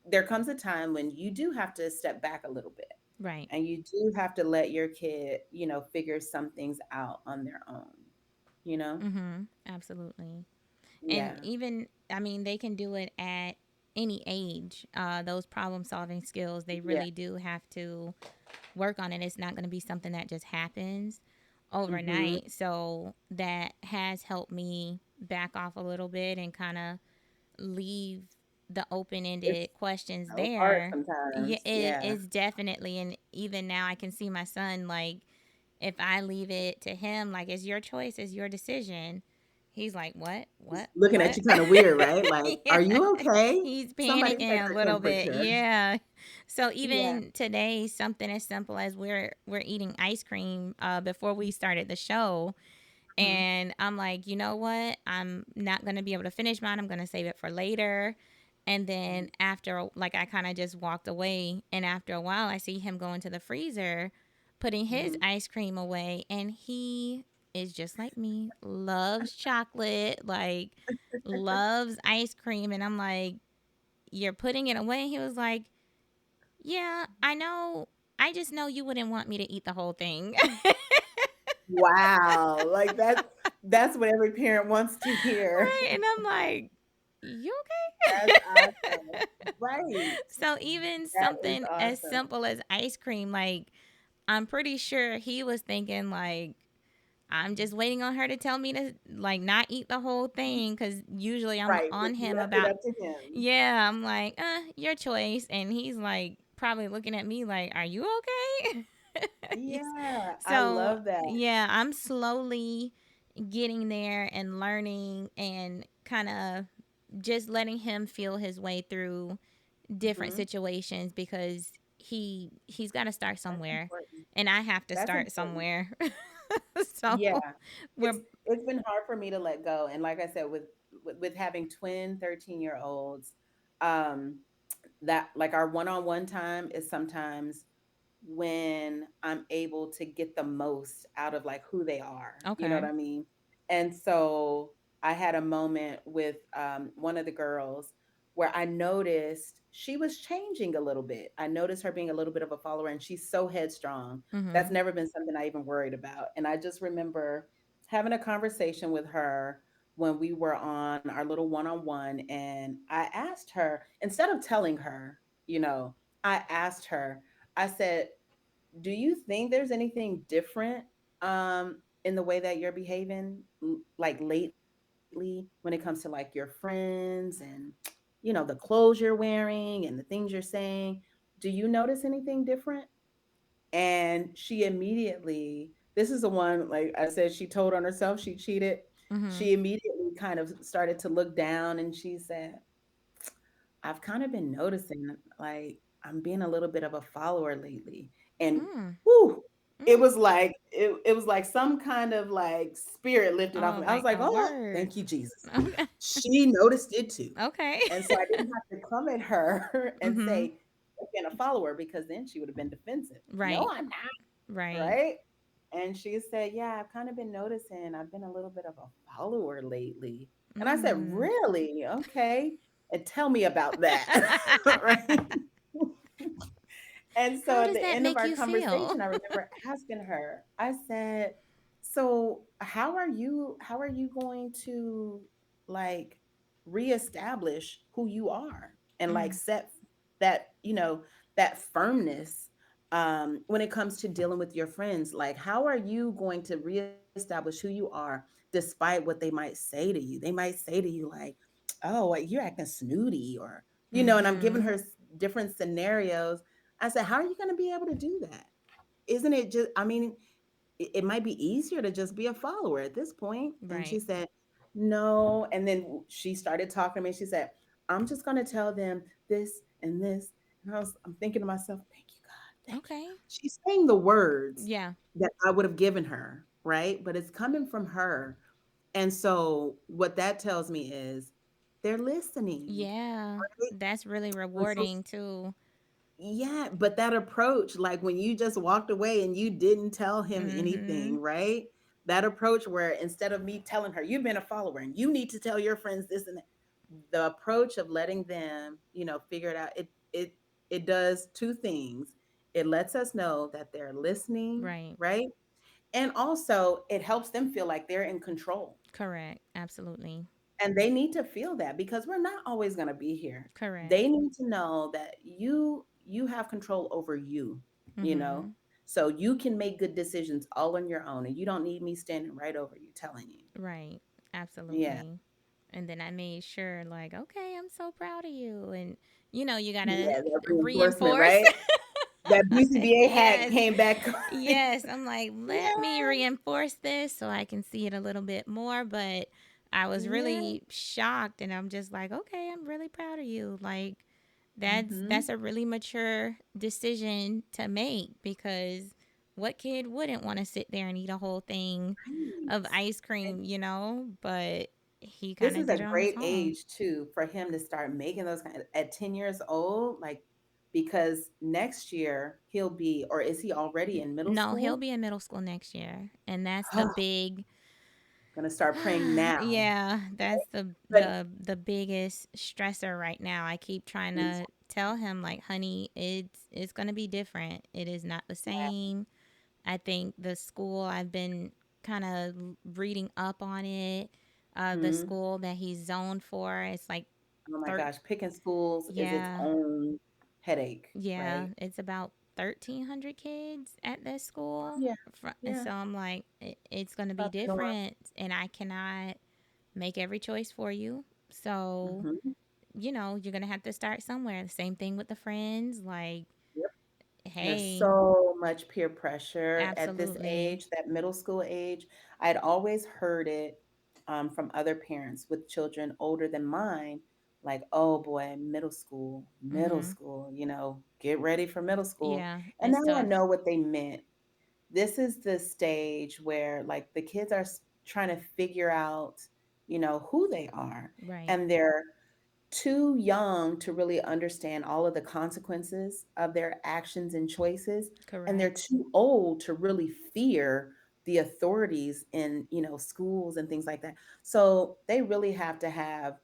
there comes a time when you do have to step back a little bit, Right. and you do have to let your kid, figure some things out on their own, you know? Mm-hmm. Absolutely. And Yeah. even, I mean, they can do it at any age. Those problem solving skills, they Yeah. really do have to work on it. It's not going to be something that just happens Mhm. overnight. So that has helped me back off a little bit and kind of leave the It's open-ended questions so hard there. Yeah, sometimes. it Yeah. is definitely, and even now I can see my son, like, if I leave it to him, like, it's your choice, it's your decision. He's like, He's what, looking at what? you kind of weird, right? Like, Yeah, are you okay? he's Somebody check panicking a her little bit. temperature. Yeah. So Yeah. even today, something as simple as we're eating ice cream before we started the show, Mhm. and I'm like, you know what? I'm not going to be able to finish mine. I'm going to save it for later. And then Mhm. after, like, I kind of just walked away. And after a while, I see him go into the freezer, putting his Mhm. ice cream away. And he is just like me, loves chocolate, like, loves ice cream. And I'm like, you're putting it away? He was like, yeah, I know. I just know you wouldn't want me to eat the whole thing. Wow. Like that's what every parent wants to hear. Right. And I'm like, you That's okay? awesome. Right. So even That is something as awesome. simple as ice cream, like, I'm pretty sure he was thinking, like, I'm just waiting on her to tell me to, like, not eat the whole thing, because usually I'm Right, but on you him left it about, up to him. yeah, I'm like, your choice. And he's like, probably looking at me like, are you okay? Yeah, I So love that. yeah, I'm slowly getting there and learning and kind of just letting him feel his way through different Mhm. situations, because he's got to start That's somewhere, important. and I have to That's start important. somewhere. So Yeah. we're It's been hard for me to let go, and like I said, with having twin 13-year-olds, um, that like our one-on-one time is sometimes when I'm able to get the most out of like who they are. You know what okay. I mean? And so I had a moment with one of the girls where I noticed she was changing a little bit. I noticed her being a little bit of a follower, and she's so headstrong. That's Mhm. never been something I even worried about. And I just remember having a conversation with her when we were on our little one on one. And I asked her, instead of telling her, you know, I asked her, I said, do you think there's anything different in the way that you're behaving like lately when it comes to like your friends and the clothes you're wearing and the things you're saying? Do you notice anything different? And she immediately, this is the one, like I said, she told on herself she cheated. Mhm. She immediately kind of started to look down and she said, I've kind of been noticing like I'm being a little bit of a follower lately. And Mm. whoo, Mm. it was like some kind of like spirit lifted off Oh, me. I was like like, a oh, word. thank you, Jesus. Okay. She noticed it too. Okay. And so I didn't have to come at her and Mhm. say, "You're being a follower," because then she would have been defensive. No, Right. I'm not. Right. Right. And she said, yeah, I've kind of been noticing I've been a little bit of a follower lately. And I said, Mm. really? Okay. And tell me about that. Right. And so How at does the that end of make our you feel? conversation, I remember asking her, I said, so how are you going to like reestablish who you are and like Mm. set that, that firmness when it comes to dealing with your friends? Like, how are you going to reestablish who you are despite what they might say to you? They might say to you like, oh, like, you're acting snooty, or, and I'm giving Mhm. her different scenarios. I said, how are you going to be able to do that? Isn't it just, I mean, it might be easier to just be a follower at this point. And she Right. said, no. And then she started talking to me. She said, I'm just going to tell them this and this. And I'm thinking to myself, thank you, God. Thank you, Okay. God. She's saying the words Yeah. that I would have given her, right? But it's coming from her. And so what that tells me is they're listening. Yeah. Right? That's really And so rewarding too. yeah, but that approach, like when you just walked away and you didn't tell him Mhm. anything, right? That approach where instead of me telling her, you've been a follower and you need to tell your friends this and that, the approach of letting them, figure it out, it does two things. It lets us know that they're listening, Right. right? And also it helps them feel like they're in control. Correct. Absolutely. And they need to feel that because we're not always going to be here. Correct. They need to know that you have control over you, you know. Mhm. So you can make good decisions all on your own and you don't need me standing right over you telling you. Right. Yeah. Absolutely. And then I made sure, like, okay, I'm so proud of you. And, you got to Yeah, that reinforcement, reinforce. right? That BCBA hat Yes. came back. Yes. I'm like, let me Yeah, reinforce this so I can see it a little bit more. But I was yeah. really shocked. And I'm just like, okay, I'm really proud of you. Like, that's Hmm. a really mature decision to make, because what kid wouldn't want to sit there and eat a whole thing of Right. ice cream, but he kind This of is did a it on his great own. age too for him to start making those kind of, at 10 years old, like because next year he'll be, or is he already in middle No, he'll school? be in middle school next year, and that's the big. Gonna start praying now. Yeah, that's the But the biggest stressor right now. I keep trying to tell him, like, honey, it's going to be different. It is not the same. I think the school, I've been kind of reading up on it. The mhm. school that he's zoned for, it's like Oh my thir- gosh, picking schools is its yeah, own headache, yeah, right? it's about 1,300 kids at this school. Yeah, And yeah. so I'm like, it's going to be About the norm. different, and I cannot make every choice for you. So, Hmm. you're going to have to start somewhere. The same thing with the friends. Like, There's hey, so much peer pressure at this absolutely. age, that middle school age. I'd always heard it from other parents with children older than mine, like, oh boy, middle Mm-hmm. school, get ready for middle school. Yeah, And it's now I tough. know what they meant. This is the stage where, like, the kids are trying to figure out, who they are. Right. And they're too young to really understand all of the consequences of their actions and choices, and they're Correct. too old to really fear the authorities in schools and things like that. So they really have to have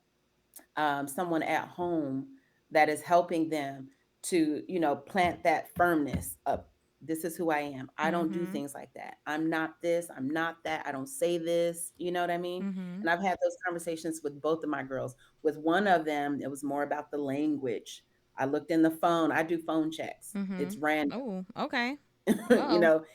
someone at home that is helping them to plant that firmness up. This is who I am. I don't do Mm-hmm. things like that. I'm not this, I'm not that. I don't say this, you know what I mean? Mm-hmm. And I've had those conversations with both of my girls. With one of them, it was more about the language. I looked in the phone. I do phone checks. Mm-hmm. It's random. Oh, okay. you Oh. know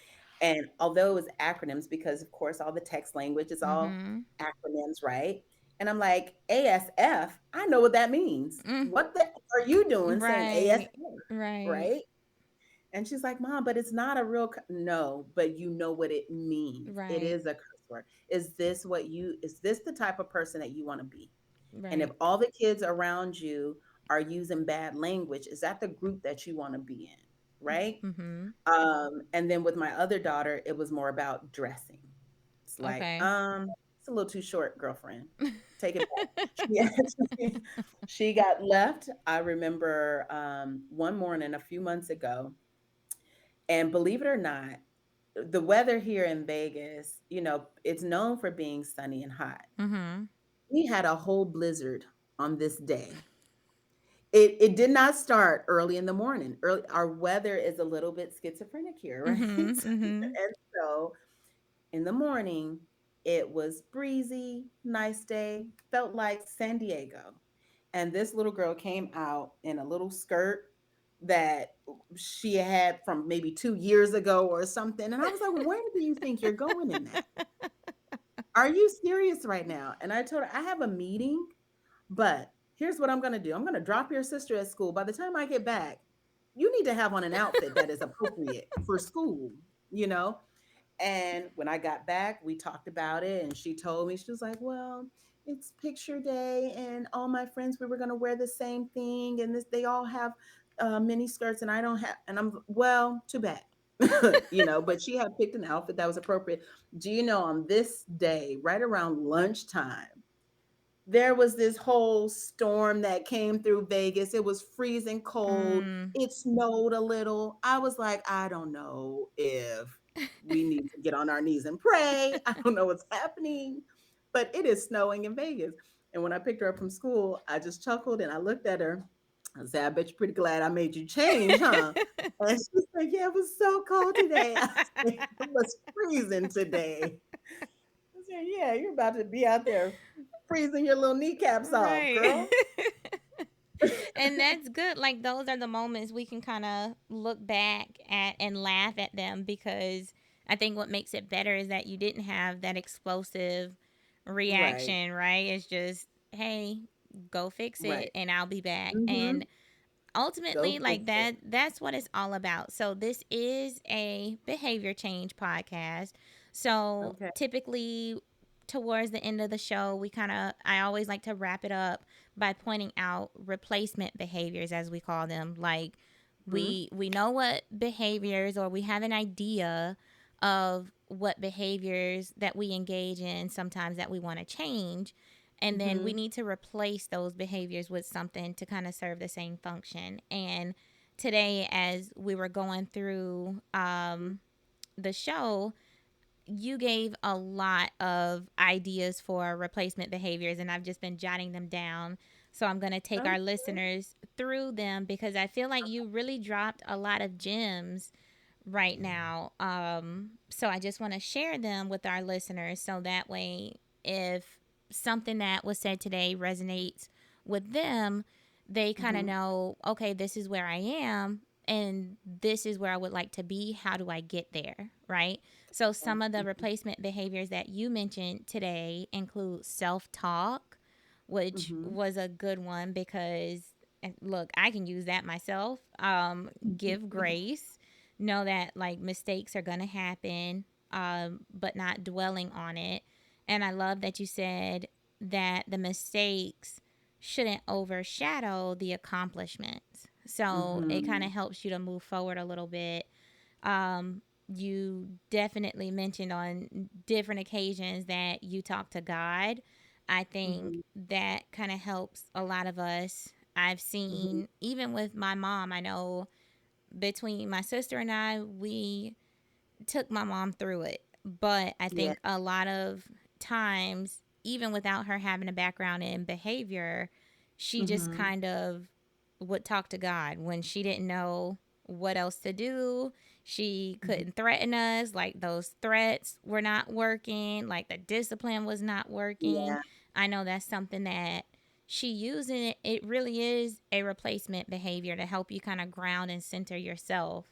and although it was acronyms, because of course all the text language is all Mm-hmm. acronyms, right? And I'm like, ASF, I know what that means. Mm. What the are you doing saying ASF, Right. Right. right? And she's like, Mom, but it's not a real no, but you know what it means. It Right. is a curse word. Is this the type of person that you want to be? And if Right. all the kids around you are using bad language, is that the group that you want to be in? Right? Mm-hmm. And then with my other daughter, it was more about dressing. It's like, Okay. it's a little too short, girlfriend. Take it back. She actually, she got left. I remember one morning a few months ago, and believe it or not, the weather here in Vegas, it's known for being sunny and hot. Mm-hmm. We had a whole blizzard on this day. It did not start early in the morning. Early, our weather is a little bit schizophrenic here, right? Mm-hmm. Mm-hmm. And so in the morning, it was breezy, nice day, felt like San Diego. And this little girl came out in a little skirt that she had from maybe 2 years ago or something. And I was like, where do you think you're going in that? Are you serious right now? And I told her, I have a meeting, but here's what I'm going to do. I'm going to drop your sister at school. By the time I get back, you need to have on an outfit that is appropriate for school, you know? And when I got back, we talked about it, and she told me, she was like, well, it's picture day, and all my friends, we were going to wear the same thing. And they all have mini skirts, and I don't have, and I'm, well, too bad. But she had picked an outfit that was appropriate. Do you know, on this day, right around lunchtime, there was this whole storm that came through Vegas. It was freezing cold. Mm. It snowed a little. I was like, I don't know if we need to get on our knees and pray. I don't know what's happening, but it is snowing in Vegas. And when I picked her up from school, I just chuckled and I looked at her. I said, I bet you're pretty glad I made you change, huh? And she said, yeah, it was so cold today. I said, it was freezing today. I said, yeah, you're about to be out there freezing your little kneecaps off, Right. girl. And that's good. Like, those are the moments we can kind of look back at and laugh at them, because I think what makes it better is that you didn't have that explosive Right. reaction, right? It's just hey, go fix it Right. and I'll be back. Mhm. And Go ultimately, fix like it. that's what it's all about. So this is a behavior change podcast. So Okay. typically towards the end of the show, we kind of I always like to wrap it up by pointing out replacement behaviors, as we call them. Like Mhm. we know what behaviors, or we have an idea of what behaviors that we engage in sometimes that we want to change, and then we Mhm. need to replace those behaviors with something to kind of serve the same function. And today, as we were going through the show, you gave a lot of ideas for replacement behaviors, and I've just been jotting them down. So I'm going to take Okay. our listeners through them because I feel like you really dropped a lot of gems right now. So I just want to share them with our listeners so that way, if something that was said today resonates with them, they kind of Mhm. know, okay, this is where I am and this is where I would like to be. How do I get there? Right. So Yeah. some of the Mhm. replacement behaviors that you mentioned today include self talk, which Mhm. was a good one because, and look, I can use that myself. Give grace, know that like mistakes are gonna happen, but not dwelling on it. And I love that you said that the mistakes shouldn't overshadow the accomplishments. So it kind of Mhm. helps you to move forward a little bit. You definitely mentioned on different occasions that you talk to God. I think Mhm. that kind of helps a lot of us. I've Mhm. seen, even with my mom, I know between my sister and I, we took my mom through it. But I Yeah. think a lot of times, even without her having a background in behavior, she just Mhm. kind of would talk to God when she didn't know what else to do. She Mhm. couldn't threaten us. Like those threats were not working. Like the discipline was not working. Yeah. I know that's something that she used, and it really is a replacement behavior to help you kind of ground and center yourself.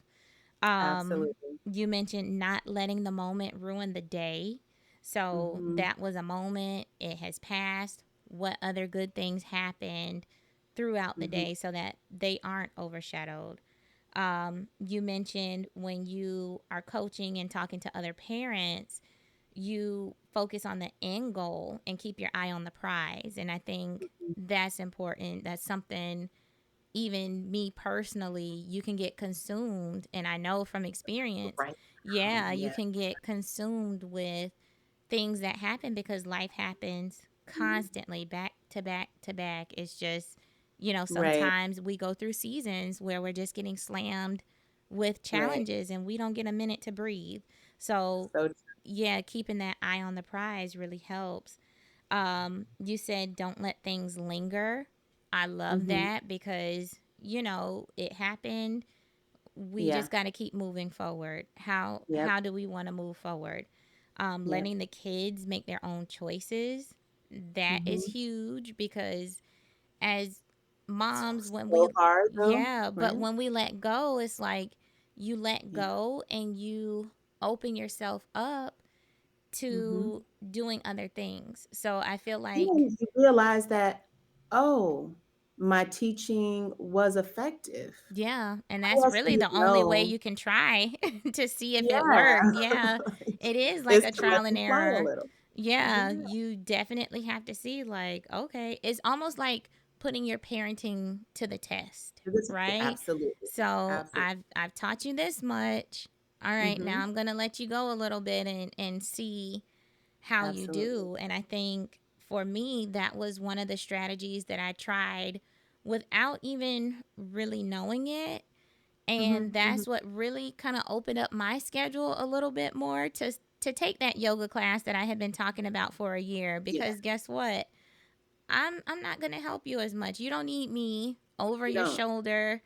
um, Absolutely. you mentioned not letting the moment ruin the day. So Mhm. that was a moment, it has passed. What other good things happened throughout the Mhm. day so that they aren't overshadowed? You mentioned when you are coaching and talking to other parents, you focus on the end goal and keep your eye on the prize. And I think Mhm. that's important. That's something, even me personally, you can get consumed. And I know from experience, Right. yeah, you Yeah. can get consumed with things that happen because life happens Mhm. constantly, back to back to back. It's just, you know, Right. sometimes we go through seasons where we're just getting slammed with Right. challenges and we don't get a minute to breathe. So, So yeah, keeping that eye on the prize really helps. You said don't let things linger. I love mhm. that because, you know, it happened. We Yeah. just got to keep moving forward. Yep. How do we want to move forward? Yep. Letting the kids make their own choices. That is Mhm. huge because as moms, when we, So hard though, yeah, but right? when we let go, it's like you let Yeah. go and you open yourself up Mhm. to doing other things. So I feel like, And you realize that, oh, my teaching was effective. yeah, and How that's else do really you the only way know? you can try to see if it Yeah. worked. Yeah, it is like Is a to let trial and them fly a error. little. Yeah, Yeah. you definitely have to see, like, okay, it's almost like putting your parenting to the test, right? Absolutely. So Absolutely. I've taught you this much. All right, now Mhm. I'm gonna let you go a little bit and see how you Absolutely. do. And I think for me, that was one of the strategies that I tried without even really knowing it. And Mhm. Mhm. that's what really kind of opened up my schedule a little bit more to take that yoga class that I had been talking about for a year. Yeah. Because guess what? I'm not gonna help you as much. You don't need me over You your don't. shoulder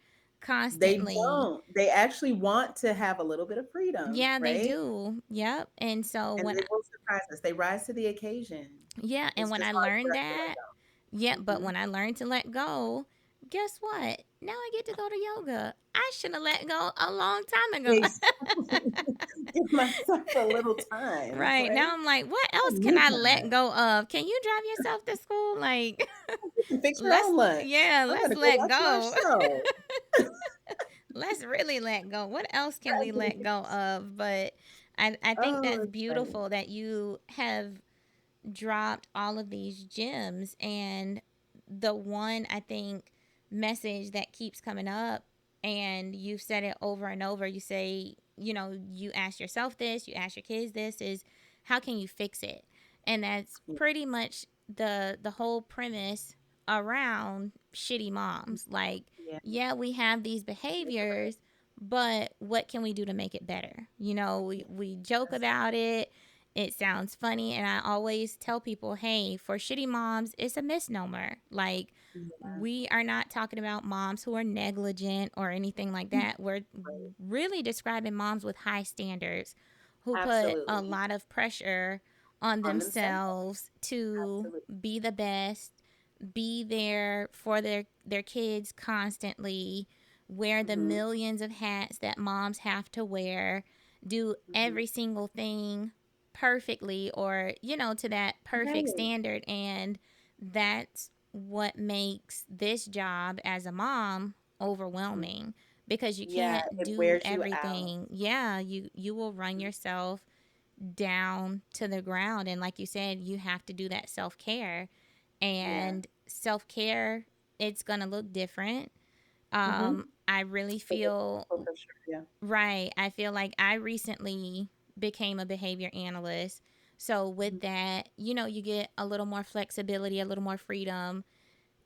They constantly. don't. They actually want to have a little bit of freedom, Yeah, they right? do. Yep. And so And when they will surprise us. They rise to the occasion. yeah, and It's when just I hard for learned us to let that, go. yeah, but Mhm. when I learned to let go, guess what? Now I get to go to yoga. I should have let go a long time ago. Exactly. Give myself a little time, Right. right? Now I'm like, what I else can need I let that. go of? Can you drive yourself to school? Like, You can fix your own lunch. I'm let's gonna go let watch my go. show. Let's really let go. What else can we let Right. go of? But I think Oh, that's it's funny. beautiful that you have dropped all of these gems. And the one, I think, message that keeps coming up, and you've said it over and over, you say, you ask yourself this, you ask your kids this, is how can you fix it? And that's Yeah. pretty much the whole premise around shitty moms. Like, Yeah. yeah, we have these behaviors, but what can we do to make it better? We joke Yes. about it, it sounds funny, and I always tell people, hey, for shitty moms, it's a misnomer. Like, Yeah. we are not talking about moms who are negligent or anything like that. We're Right. really describing moms with high standards who put a Absolutely. lot of pressure on On themselves. themselves to Absolutely. be the best, be there for their kids constantly, wear the Mm-hmm. millions of hats that moms have to wear, do Mm-hmm. every single thing perfectly, or to that perfect Right. standard. And that's what makes this job as a mom Mm. overwhelming, because you Yeah, can't it do wears you out. everything. Yeah, you will run yourself down to the ground. And like you said, you have to do that self-care. Yeah. And self-care, it's going to look different. Mm-hmm. I really For the feel people, for sure. Yeah. right. I feel like I recently became a behavior analyst. So with that, you get a little more flexibility, a little more freedom.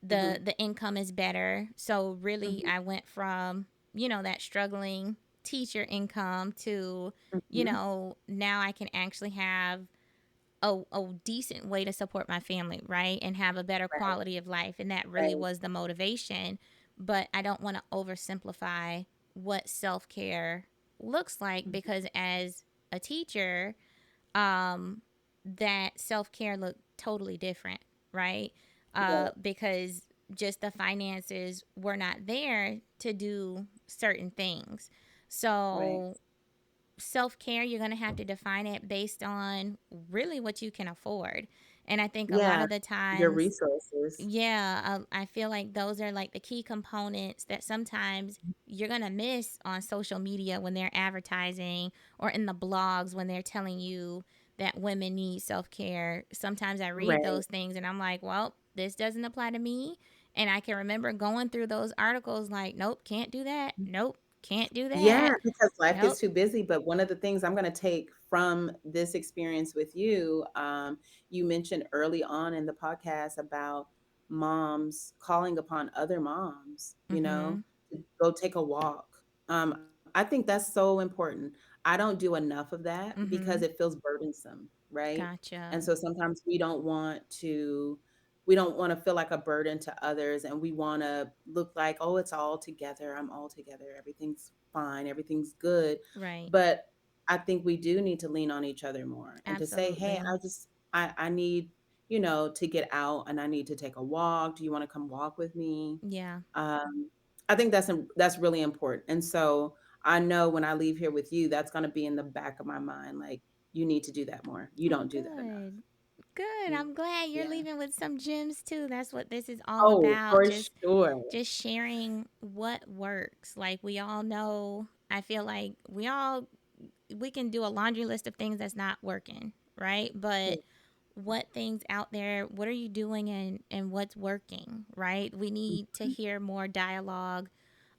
Mm-hmm. The income is better. So really, Mm-hmm. I went from, that struggling teacher income to, Mm-hmm. now I can actually have a decent way to support my family, right? And have a better Right. quality of life. And that really Right. was the motivation. But I don't want to oversimplify what self care looks like, Mhm. because as a teacher, um, that self care looked totally different, right? Right. Because just the finances were not there to do certain things. Right. So self care, you're going to have to define it based on really what you can afford. And I think a lot Yeah. of the Your times, resources. yeah, I feel like those are like the key components that sometimes you're going to miss on social media when they're advertising, or in the blogs when they're telling you that women need self care. Sometimes I read Right. those things and I'm like, well, this doesn't apply to me. And I can remember going through those articles like, nope, can't do that. Nope, can't do Yeah, that. because life gets Nope. too busy. But one of the things I'm going to take from this experience with you, you mentioned early on in the podcast about moms calling upon other moms, Mm-hmm. to go take a walk. I think that's so important. I don't do enough of that because Mm-hmm. it feels burdensome, right? And Gotcha. so sometimes we don't want to feel like a burden to others, and we want to look like, oh, it's all together, I'm all together, everything's fine, everything's good. Right. But I think we do need to lean on each other more and to say, hey, Absolutely. I need, to get out and I need to take a walk. Do you want to come walk with me? Yeah. um, I think that's really important. And so I know when I leave here with you, that's going to be in the back of my mind, like, you need to do that more, you Oh, don't do that enough. good. Good. Mm, I'm glad you're yeah. leaving with some gems too. That's what this is all Oh, about. for Just sure. just sharing what works. Like, we all know, I feel like we can do a laundry list of things that's not working, right? Yeah. But what things out there, what are you doing, and what's working, right? We need to Mhm. hear more dialogue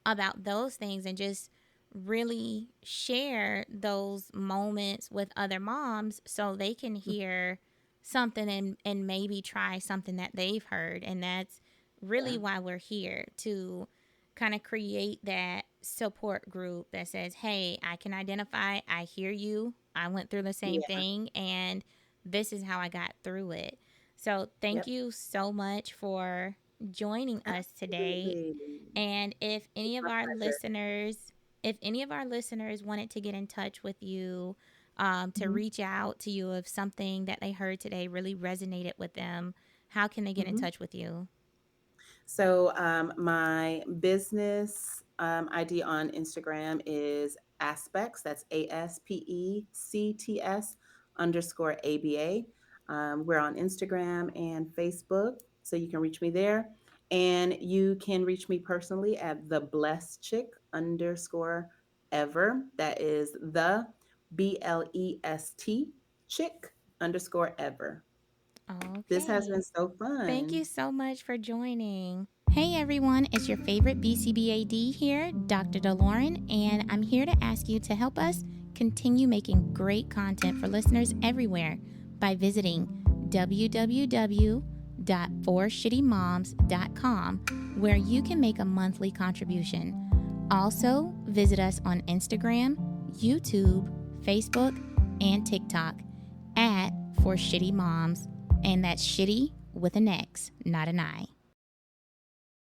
about those things, and just really share those moments with other moms so they can hear something, and maybe try something that they've heard. And that's really Yeah. why we're here, to kind of create that support group that says, hey, I can identify, I hear you, I went through the same Yeah. thing, and this is how I got through it. So thank Yep. you so much for joining us today. Absolutely. And It's my pleasure. if any of our listeners wanted to get in touch with you, to Mhm. reach out to you if something that they heard today really resonated with them, how can they get in Mhm. touch with you? So my business ID on Instagram is Aspects. That's ASPECTS underscore ABA. We're on Instagram and Facebook, so you can reach me there. And you can reach me personally at the blessed chick underscore ever. That is the BLEST chick underscore ever. This has Okay. been so Thank fun. you so much for joining. Hey everyone, it's your favorite BCBAD here, Dr. DeLauren, and I'm here to ask you to help us continue making great content for listeners everywhere by visiting www.forshittymoms.com, where you can make a monthly contribution. Also, visit us on Instagram, YouTube, Facebook, and TikTok at For Shitty Moms, and that's shitty with an X, not an I.